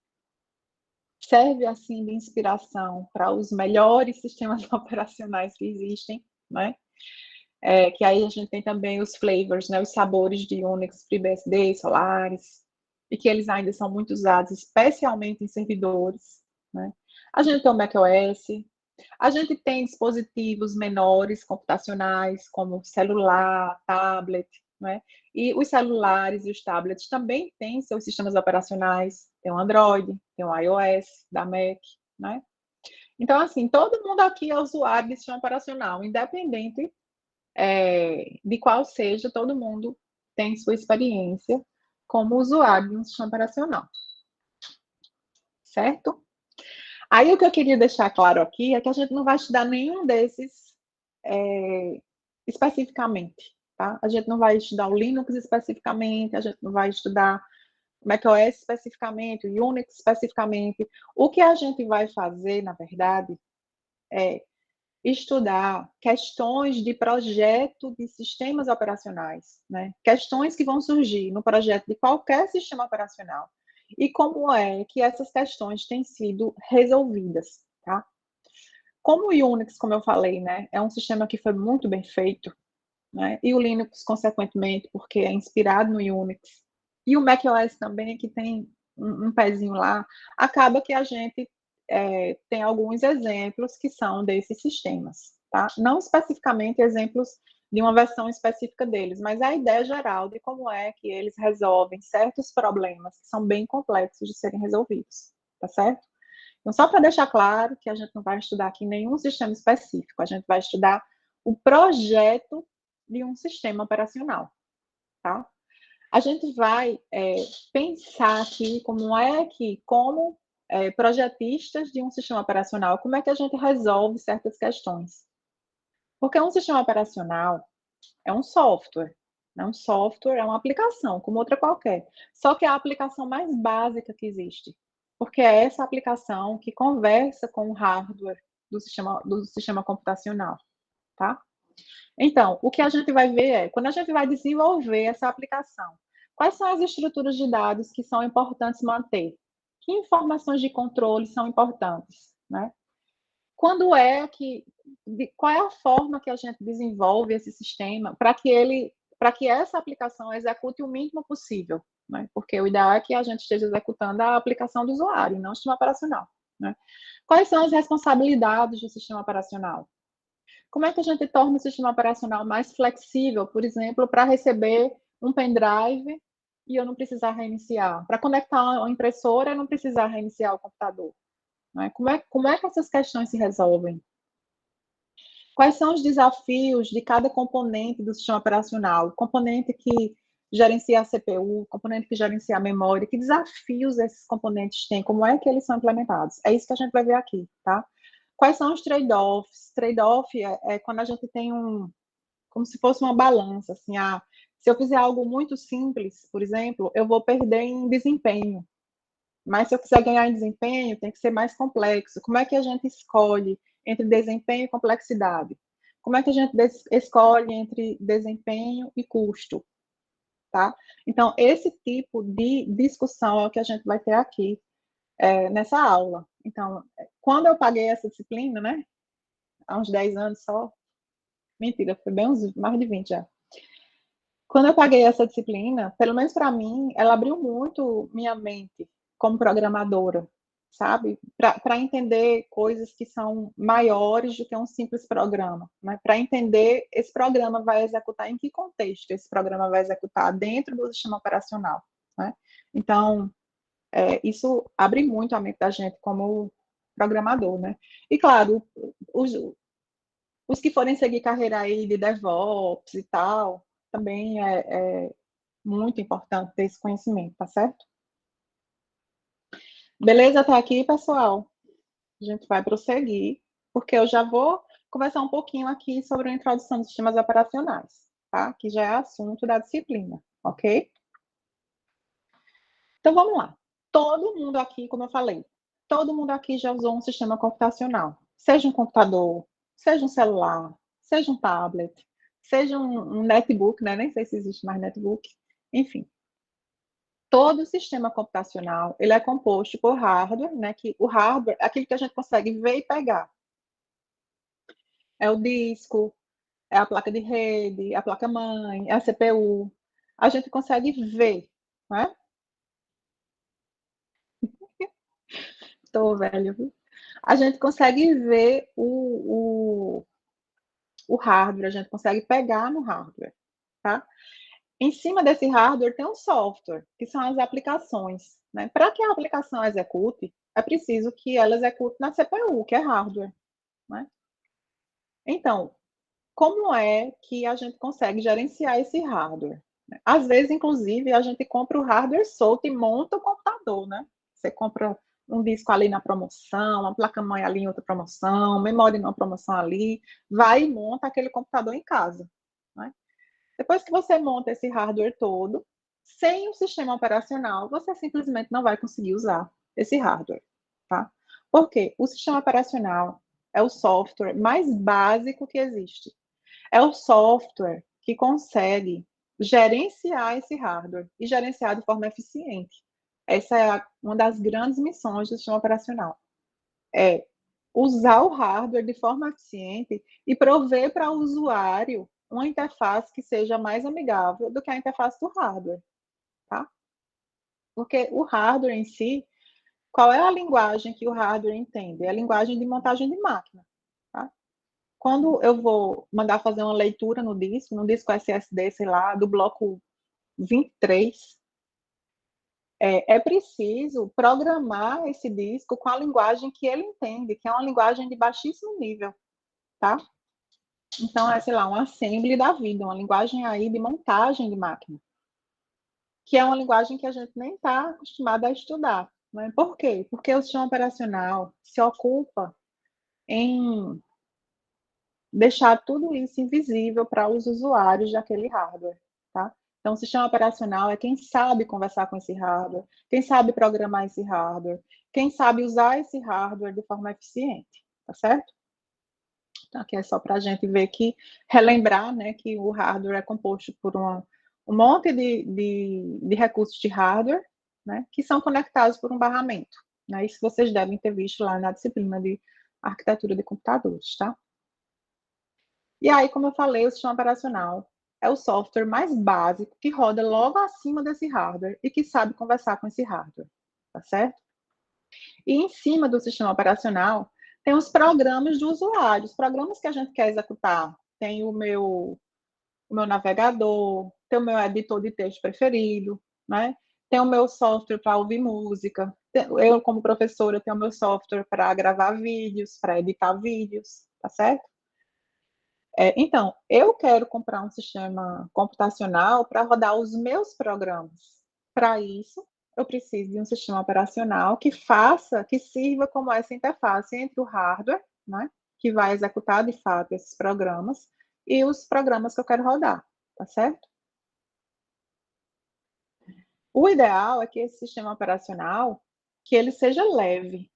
serve assim de inspiração para os melhores sistemas operacionais que existem, né? Que aí a gente tem também os flavors, né? Os sabores de Unix, FreeBSD, Solaris, e que eles ainda são muito usados, especialmente em servidores, né? A gente tem o macOS, a gente tem dispositivos menores, computacionais, como celular, tablet, né? E os celulares e os tablets também têm seus sistemas operacionais, tem o Android, tem o iOS, da Mac, né? Então, assim, todo mundo aqui é usuário de sistema operacional, independente de qual seja, todo mundo tem sua experiência como usuário de um sistema operacional, certo? Aí o que eu queria deixar claro aqui é que a gente não vai estudar nenhum desses especificamente, tá? A gente não vai estudar o Linux especificamente, a gente não vai estudar o macOS especificamente, o Unix especificamente. O que a gente vai fazer, na verdade, é estudar questões de projeto de sistemas operacionais, né? Questões que vão surgir no projeto de qualquer sistema operacional e como é que essas questões têm sido resolvidas, tá? Como o Unix, como eu falei, né, é um sistema que foi muito bem feito, né? E o Linux, consequentemente, porque é inspirado no Unix, e o macOS também, que tem um pezinho lá, acaba que a gente tem alguns exemplos que são desses sistemas, tá? Não especificamente exemplos de uma versão específica deles, mas a ideia geral de como é que eles resolvem certos problemas que são bem complexos de serem resolvidos, tá certo? Então, só para deixar claro que a gente não vai estudar aqui nenhum sistema específico, a gente vai estudar o projeto de um sistema operacional, tá? A gente vai pensar aqui como projetistas de um sistema operacional, como é que a gente resolve certas questões. Porque um sistema operacional é um software, né? Um software é uma aplicação, como outra qualquer. Só que é a aplicação mais básica que existe, porque é essa aplicação que conversa com o hardware do sistema computacional, tá? Então, o que a gente vai ver quando a gente vai desenvolver essa aplicação, quais são as estruturas de dados que são importantes manter? Que informações de controle são importantes, né? Qual é a forma que a gente desenvolve esse sistema para que essa aplicação execute o mínimo possível, né? Porque o ideal é que a gente esteja executando a aplicação do usuário, não o sistema operacional, né? Quais são as responsabilidades do sistema operacional? Como é que a gente torna o sistema operacional mais flexível, por exemplo, para receber um pendrive e eu não precisar reiniciar? Para conectar uma impressora e não precisar reiniciar o computador? Né? Como é que essas questões se resolvem? Quais são os desafios de cada componente do sistema operacional? Componente que gerencia a CPU, componente que gerencia a memória, que desafios esses componentes têm? Como é que eles são implementados? É isso que a gente vai ver aqui, tá? Quais são os trade-offs? Trade-off é quando a gente tem como se fosse uma balança, assim, se eu fizer algo muito simples, por exemplo, eu vou perder em desempenho. Mas se eu quiser ganhar em desempenho, tem que ser mais complexo. Como é que a gente escolhe entre desempenho e complexidade? Como é que a gente escolhe entre desempenho e custo? Tá? Então, esse tipo de discussão é o que a gente vai ter aqui nessa aula. Então, quando eu paguei essa disciplina, né, há uns 10 anos só, mentira, foi bem uns mais de 20 já. Quando eu paguei essa disciplina, pelo menos para mim, ela abriu muito minha mente como programadora, sabe? Para entender coisas que são maiores do que um simples programa, né? Para entender esse programa vai executar em que contexto esse programa vai executar dentro do sistema operacional, né? Então, isso abre muito a mente da gente como programador, né? E claro, os que forem seguir carreira aí de DevOps e tal, também Muito importante ter esse conhecimento, tá certo? Beleza até aqui, pessoal? A gente vai prosseguir, porque eu já vou conversar um pouquinho aqui sobre a introdução dos sistemas operacionais, tá? Que já é assunto da disciplina, ok? Então, vamos lá. Todo mundo aqui, como eu falei, todo mundo aqui já usou um sistema computacional. Seja um computador, seja um celular, seja um tablet, seja um netbook, né? Nem sei se existe mais netbook. Enfim, todo sistema computacional, ele é composto por hardware, né? Que o hardware é aquilo que a gente consegue ver e pegar. É o disco, é a placa de rede, é a placa-mãe, é a CPU. A gente consegue ver, né? Tô velho, viu? A gente consegue ver o hardware, a gente consegue pegar no hardware, tá? Em cima desse hardware tem um software, que são as aplicações, né? Para que a aplicação execute, é preciso que ela execute na CPU, que é hardware, né? Então, como é que a gente consegue gerenciar esse hardware? Às vezes, inclusive, a gente compra o hardware solto e monta o computador, né? Você compra um disco ali na promoção, uma placa-mãe ali em outra promoção, memória em uma promoção ali, vai e monta aquele computador em casa, né? Depois que você monta esse hardware todo, sem o sistema operacional, você simplesmente não vai conseguir usar esse hardware, tá? Por quê? O sistema operacional é o software mais básico que existe. É o software que consegue gerenciar esse hardware e gerenciar de forma eficiente. Essa é uma das grandes missões do sistema operacional. É usar o hardware de forma eficiente e prover para o usuário uma interface que seja mais amigável do que a interface do hardware, tá? Porque o hardware em si, qual é a linguagem que o hardware entende? É a linguagem de montagem de máquina, tá? Quando eu vou mandar fazer uma leitura no disco SSD, sei lá, do bloco 23, é preciso programar esse disco com a linguagem que ele entende, que é uma linguagem de baixíssimo nível, tá? Então, é, sei lá, um assembly da vida, uma linguagem aí de montagem de máquina, que é uma linguagem que a gente nem está acostumado a estudar. Né? Por quê? Porque o sistema operacional se ocupa em deixar tudo isso invisível para os usuários daquele hardware, tá? Então, o sistema operacional é quem sabe conversar com esse hardware, quem sabe programar esse hardware, quem sabe usar esse hardware de forma eficiente, tá certo? Então, aqui é só para a gente ver que, relembrar, né, que o hardware é composto por um monte de recursos de hardware, né, que são conectados por um barramento, né? Isso vocês devem ter visto lá na disciplina de arquitetura de computadores, tá? E aí, como eu falei, o sistema operacional é o software mais básico que roda logo acima desse hardware e que sabe conversar com esse hardware, tá certo? E em cima do sistema operacional tem os programas do usuário, os programas que a gente quer executar. Tem o meu navegador, tem o meu editor de texto preferido, né? Tem o meu software para ouvir música. Eu, como professora, tenho o meu software para gravar vídeos, para editar vídeos, tá certo? Então, eu quero comprar um sistema computacional para rodar os meus programas. Para isso, eu preciso de um sistema operacional que faça, que sirva como essa interface entre o hardware, né, que vai executar de fato esses programas, e os programas que eu quero rodar, tá certo? O ideal é que esse sistema operacional, que ele seja leve.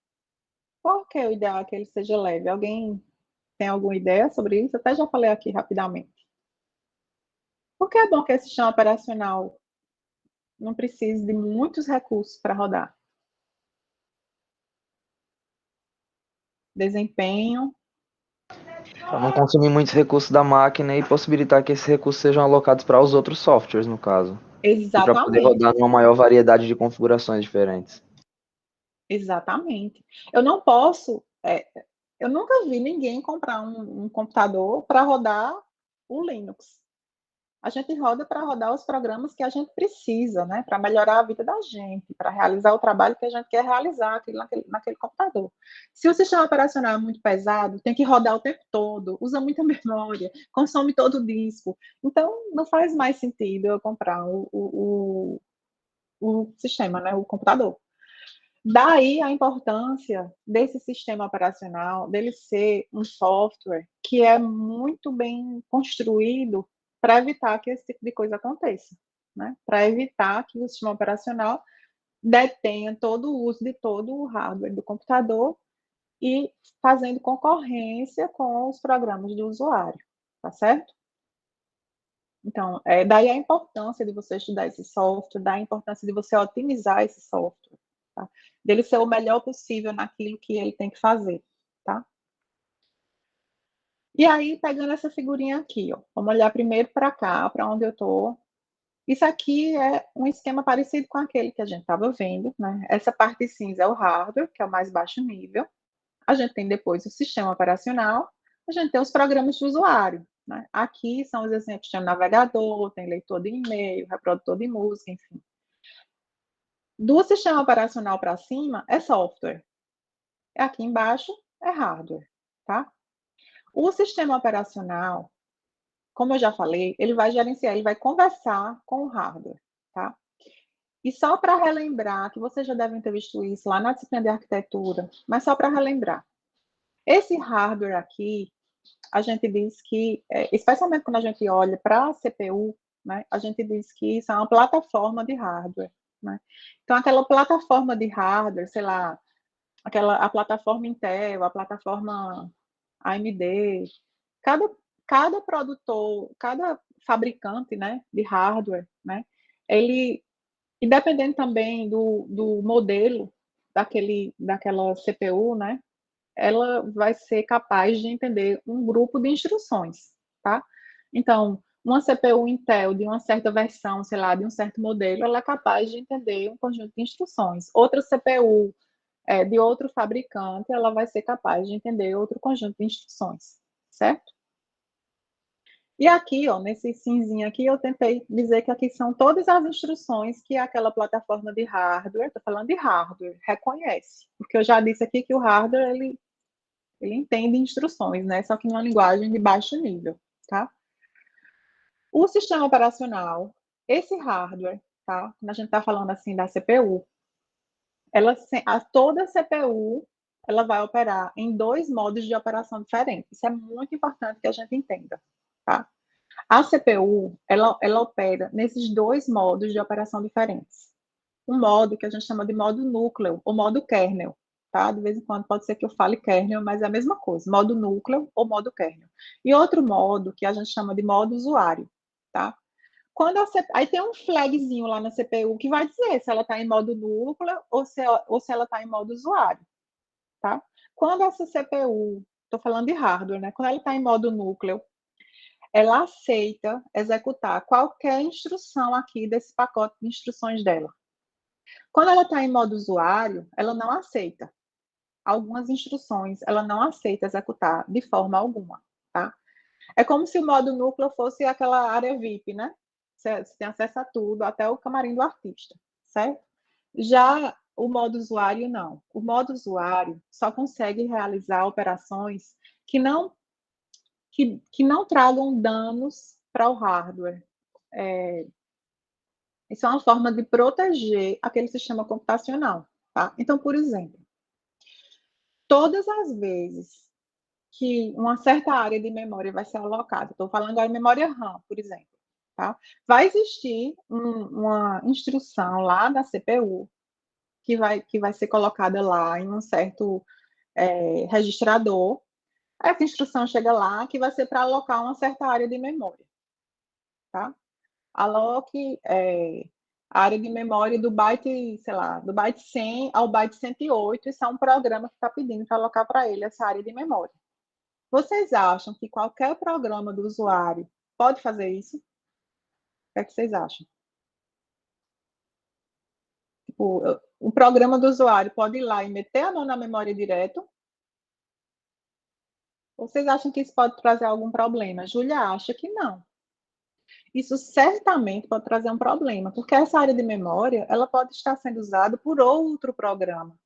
Por que o ideal é que ele seja leve? Alguém tem alguma ideia sobre isso? Eu até já falei aqui rapidamente. Porque é bom que esse sistema operacional não precise de muitos recursos para rodar. Desempenho. Para não consumir muitos recursos da máquina e possibilitar que esses recursos sejam alocados para os outros softwares, no caso. E para poder Exatamente. rodar numa maior variedade de configurações diferentes. Exatamente. Eu não posso. Eu nunca vi ninguém comprar um computador para rodar o Linux. A gente roda para rodar os programas que a gente precisa, né? Para melhorar a vida da gente, para realizar o trabalho que a gente quer realizar naquele computador. Se o sistema operacional é muito pesado, tem que rodar o tempo todo, usa muita memória, consome todo o disco. Então, não faz mais sentido eu comprar o sistema, né? O computador. Daí a importância desse sistema operacional, dele ser um software que é muito bem construído para evitar que esse tipo de coisa aconteça, né? Para evitar que o sistema operacional detenha todo o uso de todo o hardware do computador e fazendo concorrência com os programas do usuário, tá certo? Então, daí a importância de você estudar esse software, daí a importância de você otimizar esse software, tá? Dele ser o melhor possível naquilo que ele tem que fazer, tá? E aí, pegando essa figurinha aqui, ó, vamos olhar primeiro para cá, para onde eu estou. Isso aqui é um esquema parecido com aquele que a gente estava vendo, né? Essa parte cinza é o hardware, que é o mais baixo nível. A gente tem depois o sistema operacional, a gente tem os programas de usuário, né? Aqui são os exemplos, tem o navegador, tem leitor de e-mail, reprodutor de música, enfim. Do sistema operacional para cima é software. Aqui embaixo é hardware, tá? O sistema operacional, como eu já falei, ele vai gerenciar, ele vai conversar com o hardware, tá? E só para relembrar, que vocês já devem ter visto isso lá na disciplina de arquitetura, mas só para relembrar. Esse hardware aqui, a gente diz que, especialmente quando a gente olha para a CPU, né, a gente diz que isso é uma plataforma de hardware, né? Então, aquela plataforma de hardware, sei lá, a plataforma Intel, a plataforma AMD, cada produtor, cada fabricante, né, de hardware, né, ele, e dependendo também do modelo daquela CPU, né, ela vai ser capaz de entender um grupo de instruções, tá? Então, uma CPU Intel de uma certa versão, sei lá, de um certo modelo, ela é capaz de entender um conjunto de instruções. Outra CPU de outro fabricante, ela vai ser capaz de entender outro conjunto de instruções, certo? E aqui, ó, nesse cinzinho aqui, eu tentei dizer que aqui são todas as instruções que aquela plataforma de hardware, estou falando de hardware, reconhece. Porque eu já disse aqui que o hardware, ele entende instruções, né? Só que numa linguagem de baixo nível, tá? O sistema operacional, esse hardware, tá? Quando a gente está falando assim da CPU, toda CPU, ela vai operar em 2 modos de operação diferentes. Isso é muito importante que a gente entenda, tá? A CPU, ela opera nesses 2 modos de operação diferentes. Um modo que a gente chama de modo núcleo, ou modo kernel, tá? De vez em quando pode ser que eu fale kernel, mas é a mesma coisa, modo núcleo ou modo kernel. E outro modo que a gente chama de modo usuário, tá? Aí tem um flagzinho lá na CPU que vai dizer se ela está em modo núcleo ou se ela está em modo usuário, tá? Quando essa CPU, estou falando de hardware, né? Quando ela está em modo núcleo, ela aceita executar qualquer instrução aqui desse pacote de instruções dela. Quando ela está em modo usuário, ela não aceita. Algumas instruções, ela não aceita executar de forma alguma, tá? É como se o modo núcleo fosse aquela área VIP, né? Você tem acesso a tudo, até o camarim do artista, certo? Já o modo usuário, não. O modo usuário só consegue realizar operações que não tragam danos para o hardware. Isso é uma forma de proteger aquele sistema computacional, tá? Então, por exemplo, todas as vezes que uma certa área de memória vai ser alocada, estou falando agora de memória RAM, por exemplo, tá? Vai existir uma instrução lá da CPU que vai ser colocada lá em um certo registrador. Essa instrução chega lá que vai ser para alocar uma certa área de memória, tá? Aloque a área de memória do byte, sei lá, do byte 100 ao byte 108, isso é um programa que está pedindo para alocar para ele essa área de memória. Vocês acham que qualquer programa do usuário pode fazer isso? O que é que vocês acham? Tipo, o programa do usuário pode ir lá e meter a mão na memória direto? Ou vocês acham que isso pode trazer algum problema? Júlia acha que não. isso certamente pode trazer um problema, porque essa área de memória, ela pode estar sendo usada por outro programa.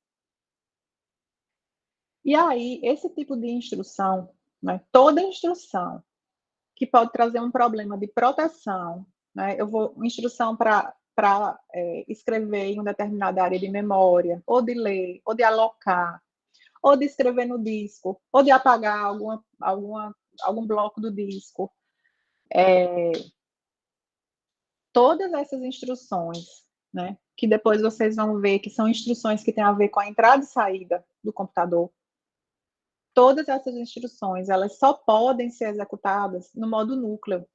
E aí, esse tipo de instrução, né, toda instrução que pode trazer um problema de proteção, né, instrução para escrever em uma determinada área de memória, ou de ler, ou de alocar, ou de escrever no disco, ou de apagar algum bloco do disco. Todas essas instruções, né, que depois vocês vão ver que são instruções que têm a ver com a entrada e saída do computador, todas essas instruções, elas só podem ser executadas no modo núcleo.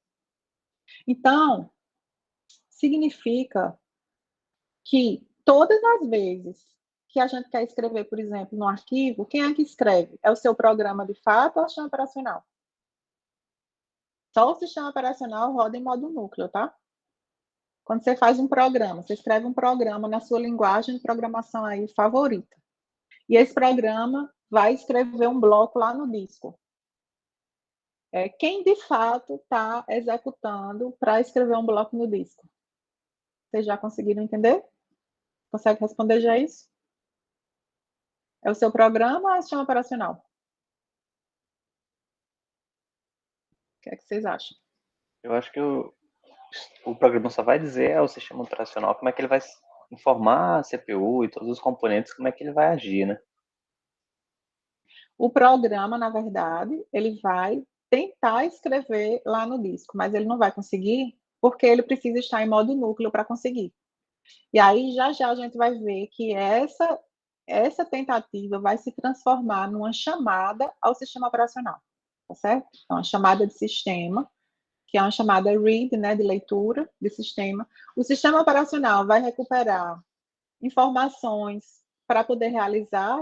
Então, significa que todas as vezes que a gente quer escrever, por exemplo, no arquivo, quem é que escreve? É o seu programa de fato ou o sistema operacional? Só o sistema operacional roda em modo núcleo, tá? Quando você faz um programa, você escreve um programa na sua linguagem de programação aí favorita. E esse programa vai escrever um bloco lá no disco. Quem de fato está executando para escrever um bloco no disco? Vocês já conseguiram entender? Consegue responder já isso? É o seu programa ou é o sistema operacional? O que é que vocês acham? Eu acho que o programa só vai dizer ao sistema operacional como é que ele vai informar a CPU e todos os componentes, como é que ele vai agir, né? O programa, na verdade, ele vai tentar escrever lá no disco, mas ele não vai conseguir, porque ele precisa estar em modo núcleo para conseguir. E aí, já a gente vai ver que essa tentativa vai se transformar numa chamada ao sistema operacional, tá certo? Então, a chamada de sistema, que é uma chamada read, né, de leitura de sistema. O sistema operacional vai recuperar informações para poder realizar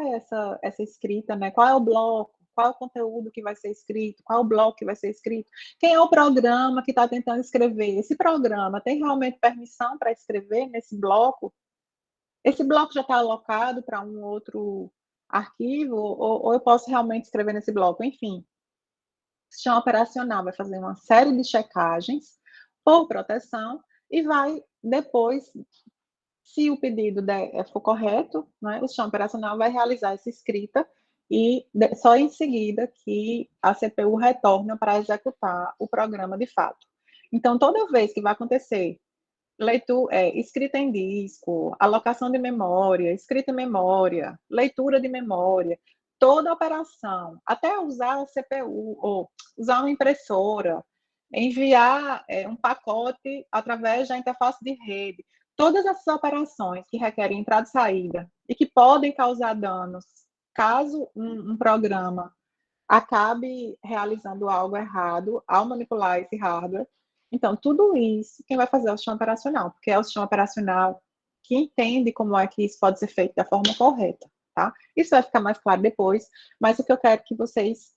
essa escrita, né? Qual é o bloco, qual é o conteúdo que vai ser escrito, qual é o bloco que vai ser escrito, quem é o programa que está tentando escrever, esse programa tem realmente permissão para escrever nesse bloco? Esse bloco já está alocado para um outro arquivo, ou eu posso realmente escrever nesse bloco? Enfim, o sistema operacional vai fazer uma série de checagens por proteção e vai depois, se o pedido for correto, né, o sistema operacional vai realizar essa escrita e só em seguida que a CPU retorna para executar o programa de fato. Então, toda vez que vai acontecer escrita em disco, alocação de memória, escrita em memória, leitura de memória, toda operação, até usar a CPU, ou usar uma impressora, enviar um pacote através da interface de rede, todas essas operações que requerem entrada e saída e que podem causar danos caso um programa acabe realizando algo errado ao manipular esse hardware. Então, tudo isso, quem vai fazer é o sistema operacional, porque é o sistema operacional que entende como é que isso pode ser feito da forma correta, tá? Isso vai ficar mais claro depois, mas o que eu quero que vocês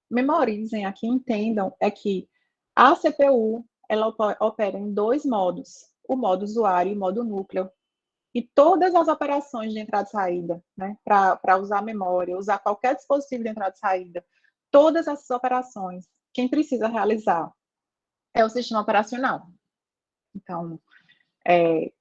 memorizem aqui, entendam, é que a CPU, ela opera em dois modos, o modo usuário e o modo núcleo. E todas as operações de entrada e saída, né, para usar a memória, usar qualquer dispositivo de entrada e saída, todas essas operações, quem precisa realizar é o sistema operacional. Então,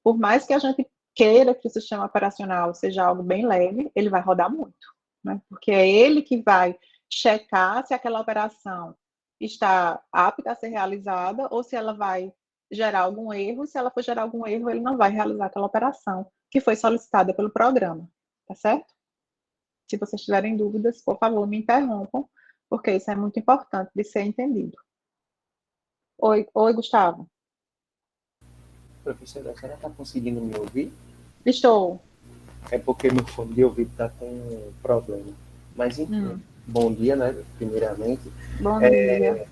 por mais que a gente queira que o sistema operacional seja algo bem leve, ele vai rodar muito, né? Porque é ele que vai checar se aquela operação está apta a ser realizada ou se ela vai gerar algum erro. Se ela for gerar algum erro, ele não vai realizar aquela operação que foi solicitada pelo programa, tá certo? Se vocês tiverem dúvidas, por favor, me interrompam, porque isso é muito importante de ser entendido. Oi, Gustavo. Professora, a senhora está conseguindo me ouvir? Estou. É porque meu fone de ouvido está com um problema. Mas, enfim, bom dia, né? Primeiramente. Bom dia.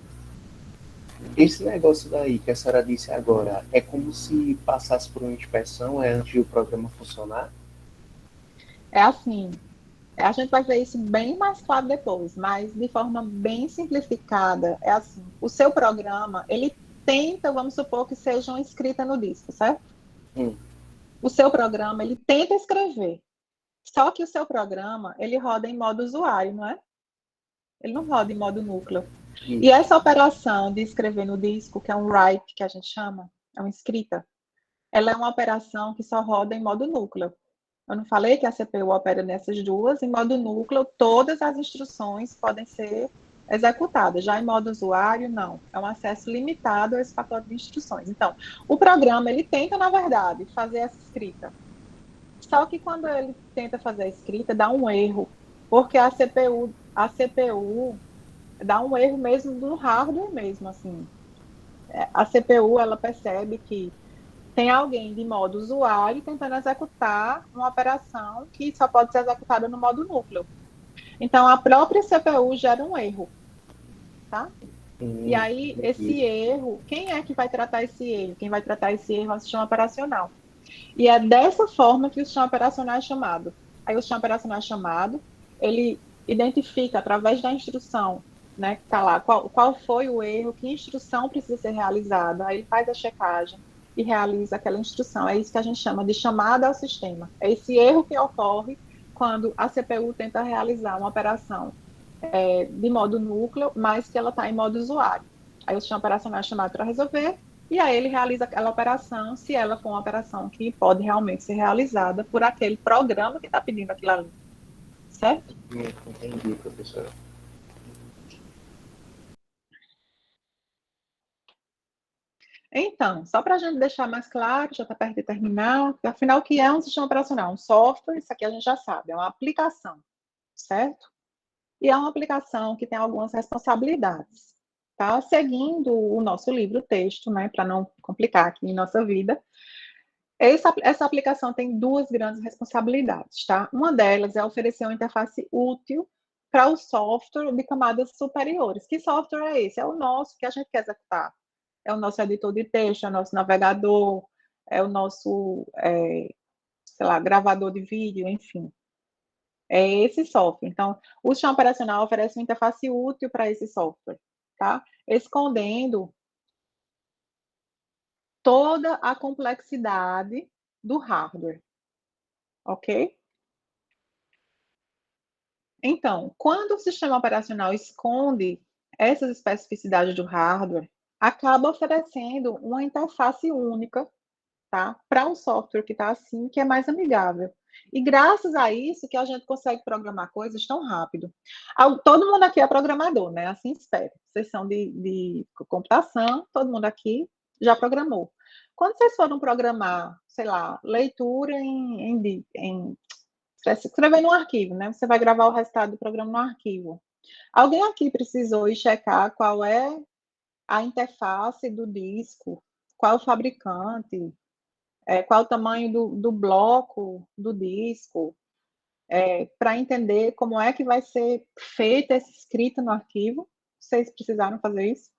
Esse negócio daí que a senhora disse agora, é como se passasse por uma inspeção antes do programa funcionar? É assim, a gente vai ver isso bem mais claro depois, mas de forma bem simplificada, é assim, o seu programa, ele tenta, vamos supor que seja uma escrita no disco, certo? O seu programa, ele tenta escrever, só que o seu programa, ele roda em modo usuário, não é? Ele não roda em modo núcleo. E essa operação de escrever no disco, que é um write, que a gente chama, é uma escrita, ela é uma operação que só roda em modo núcleo. Eu não falei que a CPU opera nessas duas, em modo núcleo, todas as instruções podem ser executadas. Já em modo usuário, não. É um acesso limitado a esse pacote de instruções. Então, o programa, ele tenta, na verdade, fazer essa escrita. Só que quando ele tenta fazer a escrita, dá um erro, porque a CPU dá um erro mesmo do hardware mesmo, assim. A CPU, ela percebe que tem alguém de modo usuário tentando executar uma operação que só pode ser executada no modo núcleo. Então, a própria CPU gera um erro, tá? E aí, esse erro, quem é que vai tratar esse erro? Quem vai tratar esse erro é o sistema operacional. E é dessa forma que o sistema operacional é chamado. Aí, o sistema operacional é chamado, ele identifica, através da instrução, né, que está lá, qual foi o erro, que instrução precisa ser realizada. Aí, ele faz a checagem e realiza aquela instrução. É isso que a gente chama de chamada ao sistema. É esse erro que ocorre quando a CPU tenta realizar uma operação de modo núcleo, mas que ela está em modo usuário. Aí o sistema operacional é chamado para resolver, e aí ele realiza aquela operação, se ela for uma operação que pode realmente ser realizada por aquele programa que está pedindo aquilo ali. Certo? Entendi, professora. Então, só para a gente deixar mais claro, já está perto de terminar, afinal, o que é um sistema operacional? Um software, isso aqui a gente já sabe, é uma aplicação, certo? E é uma aplicação que tem algumas responsabilidades, tá? Seguindo o nosso livro-texto, né, para não complicar aqui em nossa vida, essa aplicação tem duas grandes responsabilidades, tá? Uma delas é oferecer uma interface útil para o software de camadas superiores. Que software é esse? É o nosso que a gente quer executar. É o nosso editor de texto, é o nosso navegador, é o nosso, sei lá, gravador de vídeo, enfim. É esse software. Então, o sistema operacional oferece uma interface útil para esse software, tá? Escondendo toda a complexidade do hardware, ok? Então, quando o sistema operacional esconde essas especificidades do hardware, acaba oferecendo uma interface única, tá? Para um software que está assim, que é mais amigável. E graças a isso que a gente consegue programar coisas tão rápido. Todo mundo aqui é programador, né? Assim espero. Vocês são de computação, todo mundo aqui já programou. Quando vocês foram programar, sei lá, leitura escrever num arquivo, né? Você vai gravar o resultado do programa no arquivo. Alguém aqui precisou ir checar qual é a interface do disco, qual o fabricante, qual o tamanho do bloco do disco, para entender como é que vai ser feita essa escrita no arquivo. Vocês precisaram fazer isso?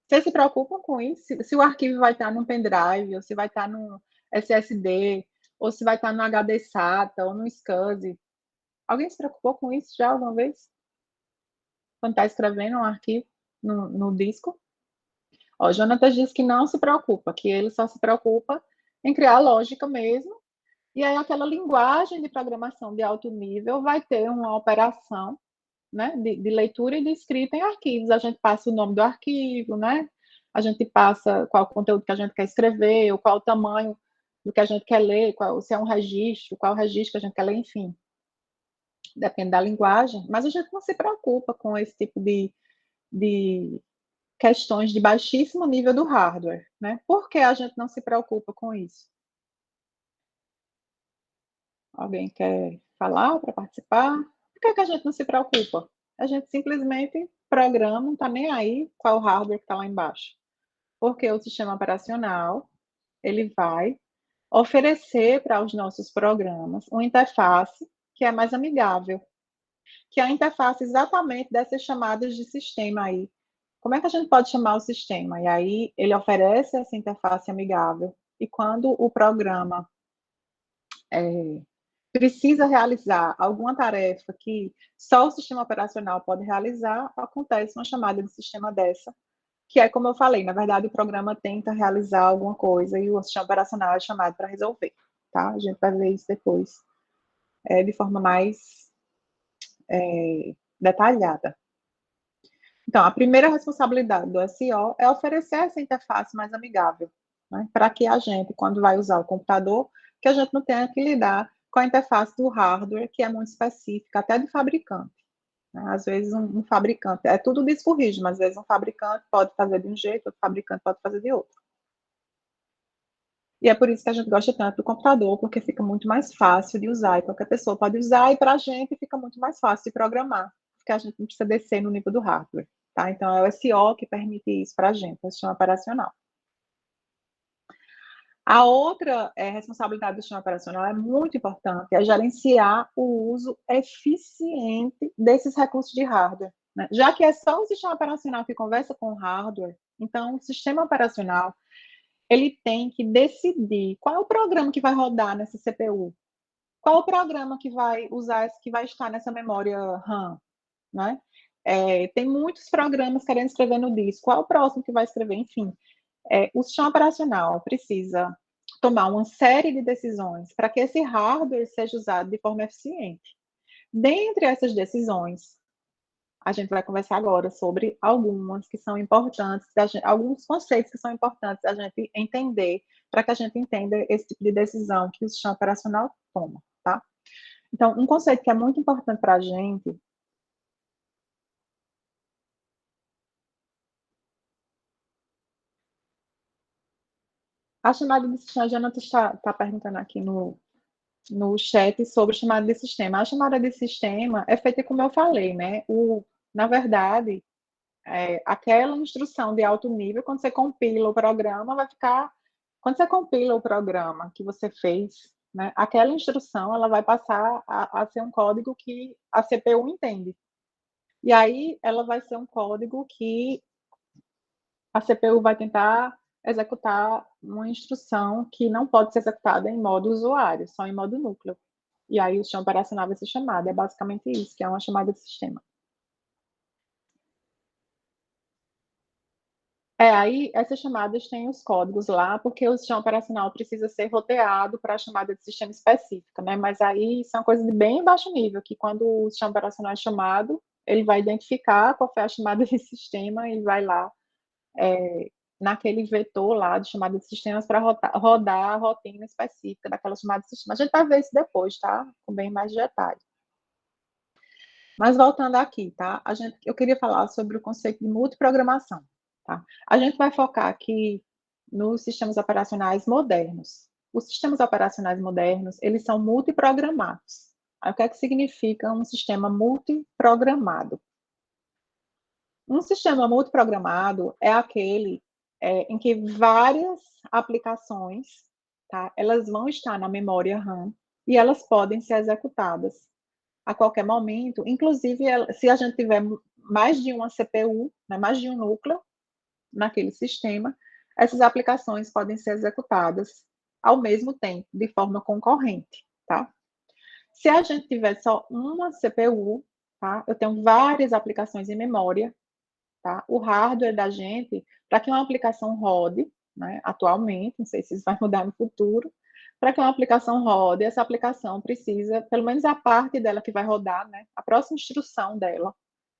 Vocês se preocupam com isso? Se o arquivo vai estar num pendrive, ou se vai estar num SSD, ou se vai estar no HD SATA, ou no SCSI. Alguém se preocupou com isso já alguma vez? Quando está escrevendo um arquivo no disco? Ó, Jonatas diz que não se preocupa, que ele só se preocupa em criar lógica mesmo, e aí aquela linguagem de programação de alto nível vai ter uma operação, né, de leitura e de escrita em arquivos. A gente passa o nome do arquivo, né? A gente passa qual o conteúdo que a gente quer escrever, ou qual o tamanho do que a gente quer ler, se é um registro, qual o registro que a gente quer ler, enfim. Depende da linguagem, mas a gente não se preocupa com esse tipo de questões de baixíssimo nível do hardware, né? Por que a gente não se preocupa com isso? Alguém quer falar para participar? Por que a gente não se preocupa? A gente simplesmente programa, não está nem aí qual o hardware que está lá embaixo. Porque o sistema operacional, ele vai oferecer para os nossos programas uma interface que é mais amigável, que é a interface exatamente dessas chamadas de sistema aí. Como é que a gente pode chamar o sistema? E aí ele oferece essa interface amigável, e quando o programa precisa realizar alguma tarefa que só o sistema operacional pode realizar, acontece uma chamada de sistema dessa, que é como eu falei, na verdade o programa tenta realizar alguma coisa e o sistema operacional é chamado para resolver, tá? A gente vai ver isso depois, de forma mais detalhada. Então, a primeira responsabilidade do SEO é oferecer essa interface mais amigável, né, para que a gente, quando vai usar o computador, que a gente não tenha que lidar com a interface do hardware, que é muito específica, até do fabricante. Né? Às vezes, um fabricante, é tudo disco rígido, mas às vezes um fabricante pode fazer de um jeito, outro fabricante pode fazer de outro. E é por isso que a gente gosta tanto do computador, porque fica muito mais fácil de usar, e qualquer pessoa pode usar, e para a gente fica muito mais fácil de programar, porque a gente não precisa descer no nível do hardware. Tá? Então, é o SEO que permite isso para a gente, o sistema operacional. A outra responsabilidade do sistema operacional é muito importante, é gerenciar o uso eficiente desses recursos de hardware. Né? Já que é só o sistema operacional que conversa com o hardware, então o sistema operacional ele tem que decidir qual é o programa que vai rodar nessa CPU, qual é o programa que vai usar, que vai estar nessa memória RAM, né? Tem muitos programas querendo escrever no disco, qual é o próximo que vai escrever, enfim. O sistema operacional precisa tomar uma série de decisões para que esse hardware seja usado de forma eficiente. Dentre essas decisões, a gente vai conversar agora sobre algumas que são importantes, alguns conceitos que são importantes a gente entender, para que a gente entenda esse tipo de decisão que o sistema operacional toma, tá? Então, um conceito que é muito importante para a gente a chamada de sistema, a Jonathan está perguntando aqui no chat sobre chamada de sistema. A chamada de sistema é feita como eu falei, né? Na verdade, aquela instrução de alto nível, quando você compila o programa, vai ficar... Quando você compila o programa que você fez, né, aquela instrução ela vai passar a ser um código que a CPU entende. E aí ela vai ser um código que a CPU vai tentar executar uma instrução que não pode ser executada em modo usuário, só em modo núcleo. E aí o sistema operacional vai ser chamado. É basicamente isso, que é uma chamada de sistema. Aí essas chamadas têm os códigos lá, porque o sistema operacional precisa ser roteado para a chamada de sistema específica, né? Mas aí são coisas de bem baixo nível, que quando o sistema operacional é chamado, ele vai identificar qual foi a chamada de sistema e vai lá naquele vetor lá de chamada de sistemas para rodar a rotina específica daquela chamada de sistema. A gente vai ver isso depois, tá? Com bem mais detalhe. Mas voltando aqui, tá? Eu queria falar sobre o conceito de multiprogramação. Tá? A gente vai focar aqui nos sistemas operacionais modernos. Os sistemas operacionais modernos, eles são multiprogramados. Aí, o que é que significa um sistema multiprogramado? Um sistema multiprogramado é aquele em que várias aplicações, tá, elas vão estar na memória RAM e elas podem ser executadas a qualquer momento, inclusive se a gente tiver mais de uma CPU, né, mais de um núcleo, naquele sistema, essas aplicações podem ser executadas ao mesmo tempo, de forma concorrente, tá? Se a gente tiver só uma CPU, tá? Eu tenho várias aplicações em memória, tá? O hardware da gente, para que uma aplicação rode, né, atualmente, não sei se isso vai mudar no futuro, para que uma aplicação rode, essa aplicação precisa, pelo menos a parte dela que vai rodar, né, a próxima instrução dela,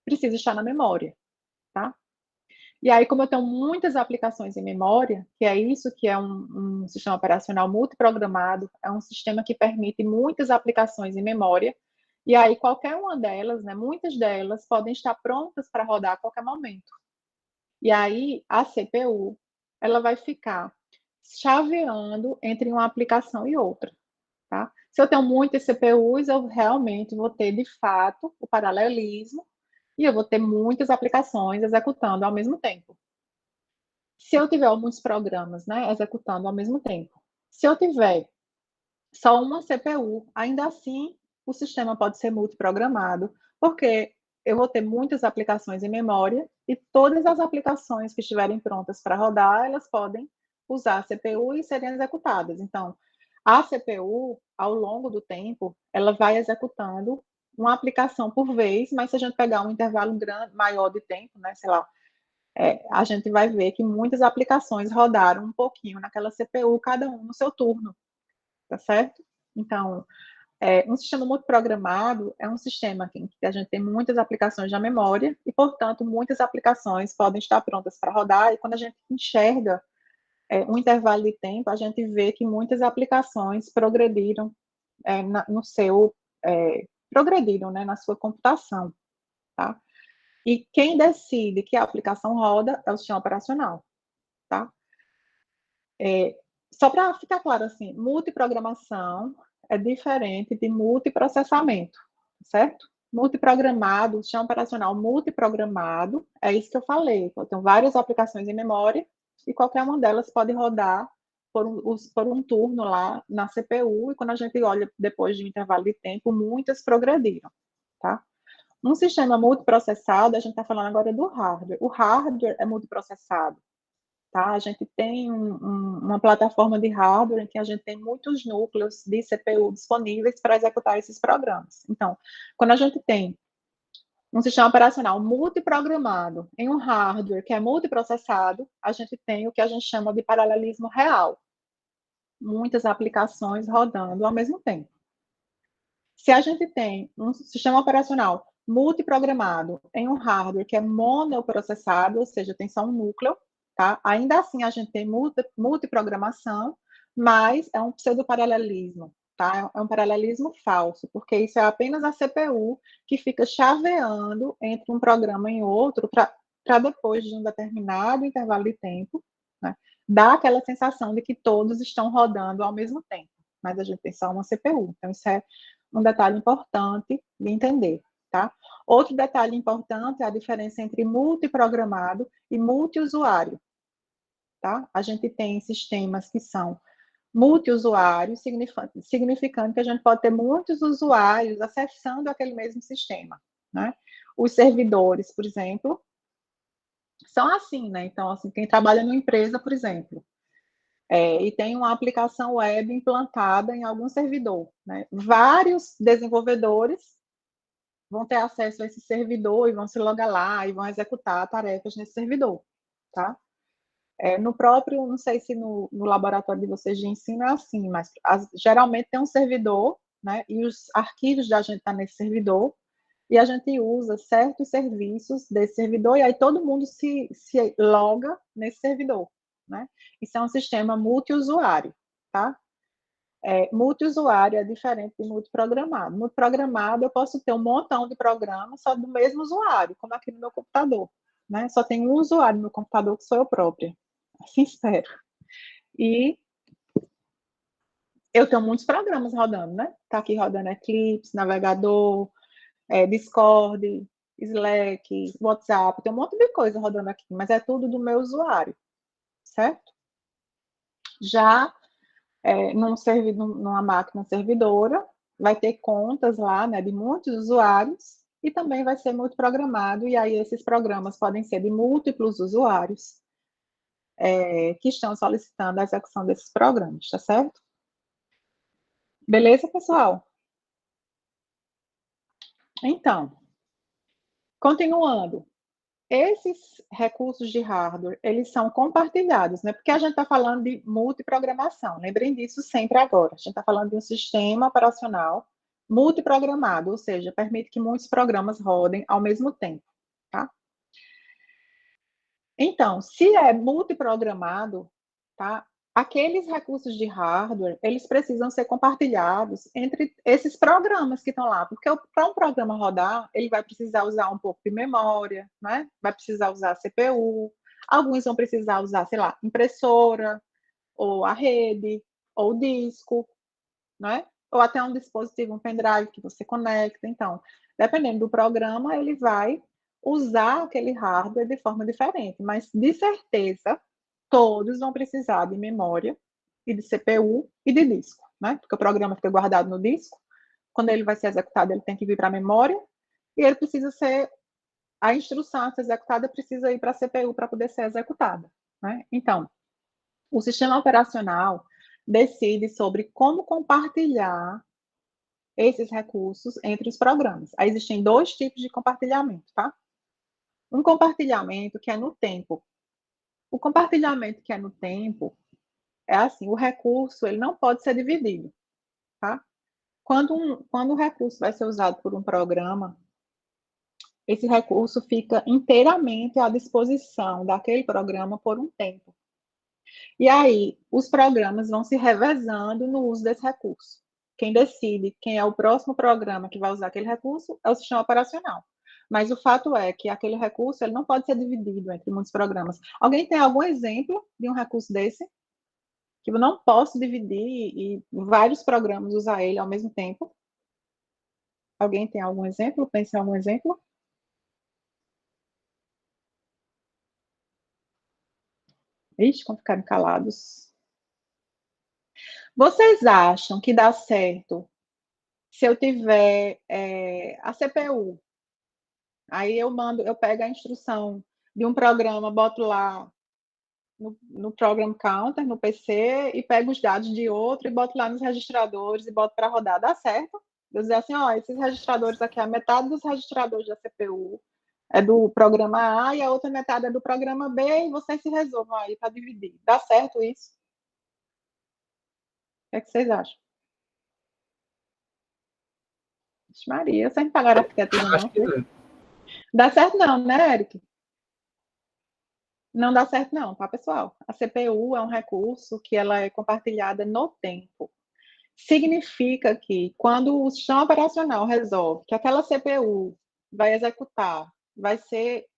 precisa estar na memória, tá? E aí, como eu tenho muitas aplicações em memória, que é isso que é um sistema operacional multiprogramado, é um sistema que permite muitas aplicações em memória, e aí qualquer uma delas, né, muitas delas, podem estar prontas para rodar a qualquer momento. E aí, a CPU, ela vai ficar chaveando entre uma aplicação e outra, tá? Se eu tenho muitas CPUs, eu realmente vou ter, de fato, o paralelismo, e eu vou ter muitas aplicações executando ao mesmo tempo. Se eu tiver muitos programas, né, executando ao mesmo tempo. Se eu tiver só uma CPU, ainda assim o sistema pode ser multiprogramado, porque eu vou ter muitas aplicações em memória e todas as aplicações que estiverem prontas para rodar, elas podem usar a CPU e serem executadas. Então, a CPU, ao longo do tempo, ela vai executando uma aplicação por vez, mas se a gente pegar um intervalo maior de tempo, né, sei lá, a gente vai ver que muitas aplicações rodaram um pouquinho naquela CPU, cada um no seu turno, tá certo? Então, Um sistema multiprogramado é um sistema em que a gente tem muitas aplicações na memória e, portanto, muitas aplicações podem estar prontas para rodar, e quando a gente enxerga um intervalo de tempo, a gente vê que muitas aplicações progrediram progrediram, né, na sua computação, tá? E quem decide que a aplicação roda é o sistema operacional, tá? Só para ficar claro, assim, multiprogramação é diferente de multiprocessamento, certo? Multiprogramado, o sistema operacional multiprogramado, é isso que eu falei. Eu tenho várias aplicações em memória e qualquer uma delas pode rodar por um turno lá na CPU, e quando a gente olha depois de um intervalo de tempo, muitas progrediram, tá? Um sistema multiprocessado, a gente está falando agora do hardware. O hardware é multiprocessado, tá? A gente tem uma plataforma de hardware em que a gente tem muitos núcleos de CPU disponíveis para executar esses programas. Então, quando a gente tem um sistema operacional multiprogramado em um hardware que é multiprocessado, a gente tem o que a gente chama de paralelismo real. Muitas aplicações rodando ao mesmo tempo. Se a gente tem um sistema operacional multiprogramado em um hardware que é monoprocessado, ou seja, tem só um núcleo, tá? Ainda assim, a gente tem multiprogramação, mas é um pseudoparalelismo, tá? É um paralelismo falso, porque isso é apenas a CPU que fica chaveando entre um programa e outro para depois de um determinado intervalo de tempo, né, dar aquela sensação de que todos estão rodando ao mesmo tempo, mas a gente tem só uma CPU. Então, isso é um detalhe importante de entender, tá? Outro detalhe importante é a diferença entre multiprogramado e multiusuário, tá? A gente tem sistemas que são multiusuários, significando que a gente pode ter muitos usuários acessando aquele mesmo sistema, né? Os servidores, por exemplo, são assim, né? Então, assim, quem trabalha numa empresa, por exemplo, e tem uma aplicação web implantada em algum servidor, né? Vários desenvolvedores vão ter acesso a esse servidor e vão se logar lá e vão executar tarefas nesse servidor, tá? No próprio, não sei se no laboratório de vocês de ensino é assim, mas geralmente tem um servidor, né? E os arquivos da gente estão nesse servidor, e a gente usa certos serviços desse servidor, e aí todo mundo se loga nesse servidor, né? Isso é um sistema multiusuário, tá? Multiusuário é diferente de multiprogramado. Multiprogramado, eu posso ter um montão de programas só do mesmo usuário, como aqui no meu computador, né? Só tem um usuário no meu computador, que sou eu própria. Assim espero. E eu tenho muitos programas rodando, né? Tá aqui rodando Eclipse, navegador, Discord, Slack, WhatsApp, tem um monte de coisa rodando aqui, mas é tudo do meu usuário, certo? Já numa máquina servidora, vai ter contas lá, né, de muitos usuários, e também vai ser multiprogramado, e aí esses programas podem ser de múltiplos usuários que estão solicitando a execução desses programas, tá certo? Beleza, pessoal? Então, continuando. Esses recursos de hardware, eles são compartilhados, né? Porque a gente está falando de multiprogramação. Lembrem disso sempre agora. A gente está falando de um sistema operacional multiprogramado, ou seja, permite que muitos programas rodem ao mesmo tempo, tá? Então, se é multiprogramado, tá? Aqueles recursos de hardware, eles precisam ser compartilhados entre esses programas que estão lá, porque para um programa rodar, ele vai precisar usar um pouco de memória, né? Vai precisar usar CPU, alguns vão precisar usar, sei lá, impressora, ou a rede, ou disco, né? Ou até um dispositivo, um pendrive que você conecta. Então, dependendo do programa, ele vai usar aquele hardware de forma diferente, mas de certeza todos vão precisar de memória e de CPU e de disco, né? Porque o programa fica guardado no disco, quando ele vai ser executado, ele tem que vir para a memória, e ele precisa ser, a instrução a ser executada precisa ir para a CPU para poder ser executada, né? Então, o sistema operacional decide sobre como compartilhar esses recursos entre os programas. Aí existem dois tipos de compartilhamento, tá? Um compartilhamento que é no tempo. O compartilhamento que é no tempo é assim, o recurso ele não pode ser dividido, tá? Quando o recurso vai ser usado por um programa, esse recurso fica inteiramente à disposição daquele programa por um tempo. E aí, os programas vão se revezando no uso desse recurso. Quem decide quem é o próximo programa que vai usar aquele recurso é o sistema operacional. Mas o fato é que aquele recurso ele não pode ser dividido entre muitos programas. Alguém tem algum exemplo de um recurso desse? Que eu não posso dividir e vários programas usar ele ao mesmo tempo? Alguém tem algum exemplo? Pense em algum exemplo? Ixi, como ficaram calados. Vocês acham que dá certo se eu tiver a CPU? Aí eu pego a instrução de um programa, boto lá no Program Counter, no PC, e pego os dados de outro e boto lá nos registradores e boto para rodar. Dá certo? Eu dizer assim, ó, esses registradores aqui, a metade dos registradores da CPU é do programa A e a outra metade é do programa B, e vocês se resolvam aí para dividir. Dá certo isso? O que é que vocês acham? Maria, vocês não pagaram arquitetura, não? Dá certo não, né, Eric? Não dá certo não, tá, pessoal? A CPU é um recurso que ela é compartilhada no tempo. Significa que quando o sistema operacional resolve que aquela CPU vai executar, vai ser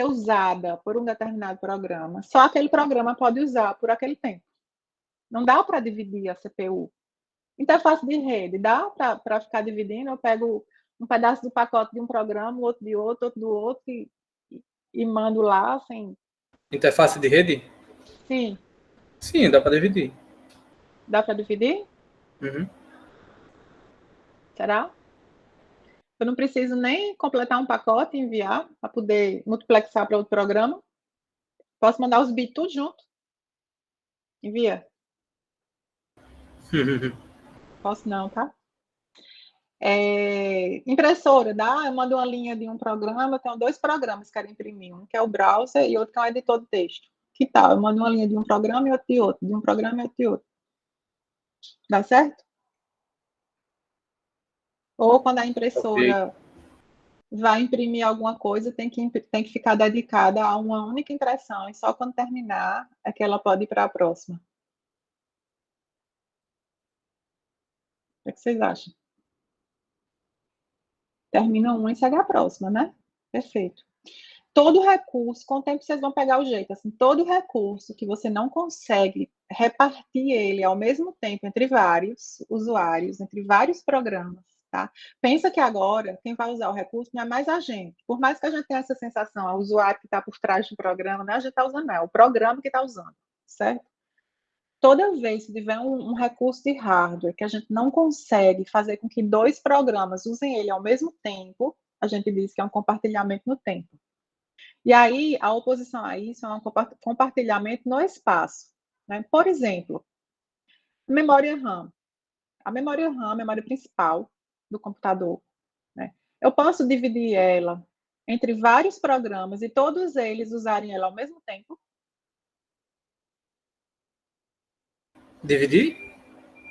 usada por um determinado programa, só aquele programa pode usar por aquele tempo. Não dá para dividir a CPU. Interface de rede, dá para ficar dividindo? Eu pego um pedaço do pacote de um programa, outro de outro, outro do outro, e mando lá, assim. Interface de rede? Sim. Sim, dá para dividir. Dá para dividir? Uhum. Será? Eu não preciso nem completar um pacote e enviar para poder multiplexar para outro programa. Posso mandar os bits tudo junto. Envia. Posso não, tá? Impressora, dá? Eu mando uma linha de um programa, eu tenho 2 programas que quero imprimir. Um que é o browser e outro que é o editor de texto. Que tal? Eu mando uma linha de um programa e outro de outro. De um programa e outro de outro. Dá certo? Ou quando a impressora vai imprimir alguma coisa, tem que ficar dedicada a uma única impressão. E só quando terminar é que ela pode ir para a próxima. O que vocês acham? Termina uma e segue a próxima, né? Perfeito. Todo recurso, com o tempo vocês vão pegar o jeito, assim, todo recurso que você não consegue repartir ele ao mesmo tempo entre vários usuários, entre vários programas, tá? Pensa que agora, quem vai usar o recurso não é mais a gente. Por mais que a gente tenha essa sensação, o usuário que está por trás do programa, não é a gente está usando, não, é o programa que está usando, certo? Toda vez que tiver um recurso de hardware que a gente não consegue fazer com que 2 programas usem ele ao mesmo tempo, a gente diz que é um compartilhamento no tempo. E aí, a oposição a isso é um compartilhamento no espaço. Né? Por exemplo, memória RAM. A memória RAM, a memória principal do computador, né? Eu posso dividir ela entre vários programas e todos eles usarem ela ao mesmo tempo? Dividir?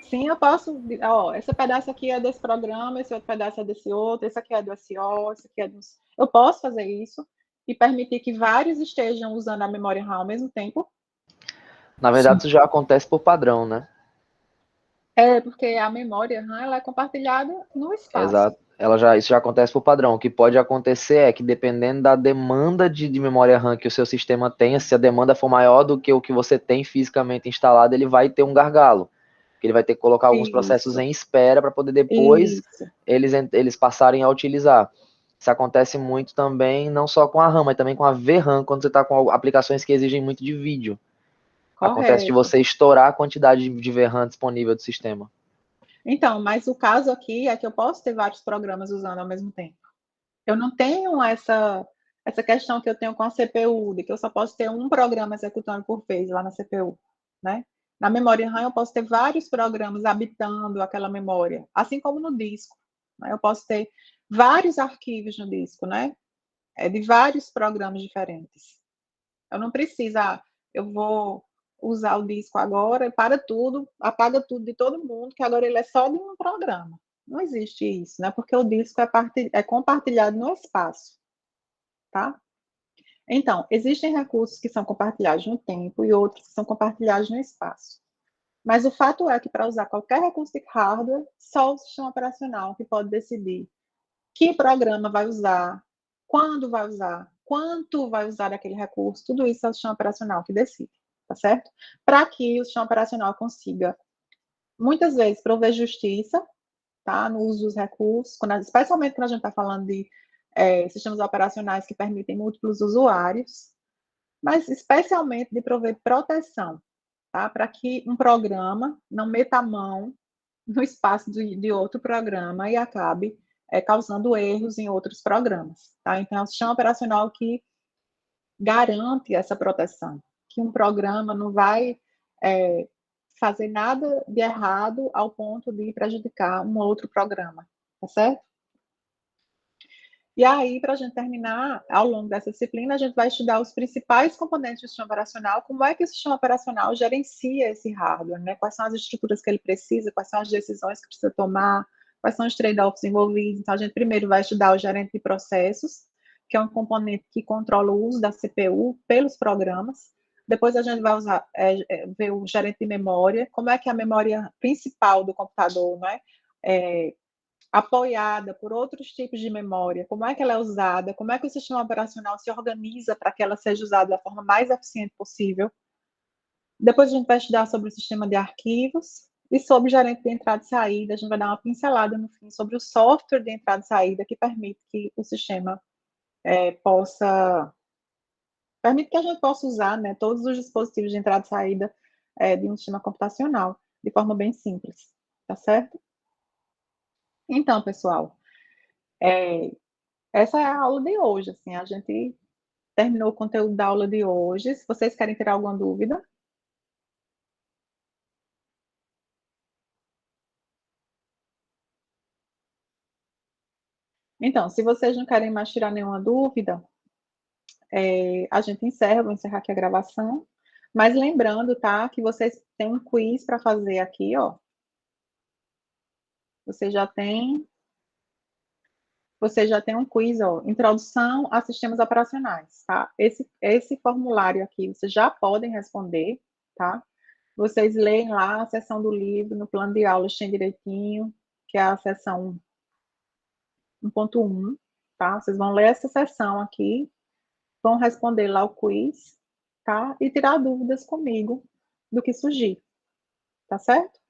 Sim, eu posso. Ó, esse pedaço aqui é desse programa, esse outro pedaço é desse outro, esse aqui é do SO, esse aqui é do... Eu posso fazer isso e permitir que vários estejam usando a memória RAM ao mesmo tempo? Na verdade, isso já acontece por padrão, né? Porque a memória RAM ela é compartilhada no espaço. Exato. Isso já acontece por padrão. O que pode acontecer é que, dependendo da demanda de memória RAM que o seu sistema tenha, se a demanda for maior do que o que você tem fisicamente instalado, ele vai ter um gargalo. Ele vai ter que colocar alguns processos em espera para poder depois eles passarem a utilizar. Isso acontece muito também, não só com a RAM, mas também com a VRAM, quando você está com aplicações que exigem muito de vídeo. Correto. Acontece de você estourar a quantidade de VRAM disponível do sistema. Então, mas o caso aqui é que eu posso ter vários programas usando ao mesmo tempo. Eu não tenho essa questão que eu tenho com a CPU, de que eu só posso ter um programa executando por vez lá na CPU, né? Na memória RAM eu posso ter vários programas habitando aquela memória, assim como no disco. Né? Eu posso ter vários arquivos no disco, né? De vários programas diferentes. Eu não preciso, eu vou usar o disco agora, para tudo, apaga tudo de todo mundo, que agora ele é só de um programa. Não existe isso, né? Porque o disco é compartilhado no espaço, tá? Então, existem recursos que são compartilhados no tempo e outros que são compartilhados no espaço. Mas o fato é que para usar qualquer recurso de hardware, só o sistema operacional que pode decidir que programa vai usar, quando vai usar, quanto vai usar aquele recurso, tudo isso é o sistema operacional que decide, tá certo? Para que o sistema operacional consiga, muitas vezes, prover justiça, tá, no uso dos recursos, especialmente quando a gente está falando de sistemas operacionais que permitem múltiplos usuários, mas especialmente de prover proteção, tá, para que um programa não meta a mão no espaço de outro programa e acabe causando erros em outros programas. Tá? Então, é o sistema operacional que garante essa proteção, que um programa não vai fazer nada de errado ao ponto de prejudicar um outro programa, tá certo? E aí, para a gente terminar, ao longo dessa disciplina, a gente vai estudar os principais componentes do sistema operacional, como é que o sistema operacional gerencia esse hardware, né? Quais são as estruturas que ele precisa, quais são as decisões que precisa tomar, quais são os trade-offs envolvidos. Então, a gente primeiro vai estudar o gerente de processos, que é um componente que controla o uso da CPU pelos programas. Depois a gente vai ver o gerente de memória, como é que a memória principal do computador, né? Apoiada por outros tipos de memória, como é que ela é usada, como é que o sistema operacional se organiza para que ela seja usada da forma mais eficiente possível. Depois a gente vai estudar sobre o sistema de arquivos e sobre o gerente de entrada e saída. A gente vai dar uma pincelada no fim sobre o software de entrada e saída que permite que o sistema permite que a gente possa usar, né, todos os dispositivos de entrada e saída de um sistema computacional de forma bem simples, tá certo? Então, pessoal, essa é a aula de hoje, assim, a gente terminou o conteúdo da aula de hoje. Se vocês querem tirar alguma dúvida. Então, se vocês não querem mais tirar nenhuma dúvida, a gente encerra, vou encerrar aqui a gravação. Mas lembrando, tá, que vocês têm um quiz para fazer aqui, ó. Você já tem um quiz, ó, Introdução a Sistemas Operacionais, tá? Esse formulário aqui, vocês já podem responder, tá? Vocês leem lá a seção do livro, no plano de aulas tem direitinho, que é a seção 1.1, tá? Vocês vão ler essa seção aqui, vão responder lá o quiz, tá? E tirar dúvidas comigo do que surgir, tá certo?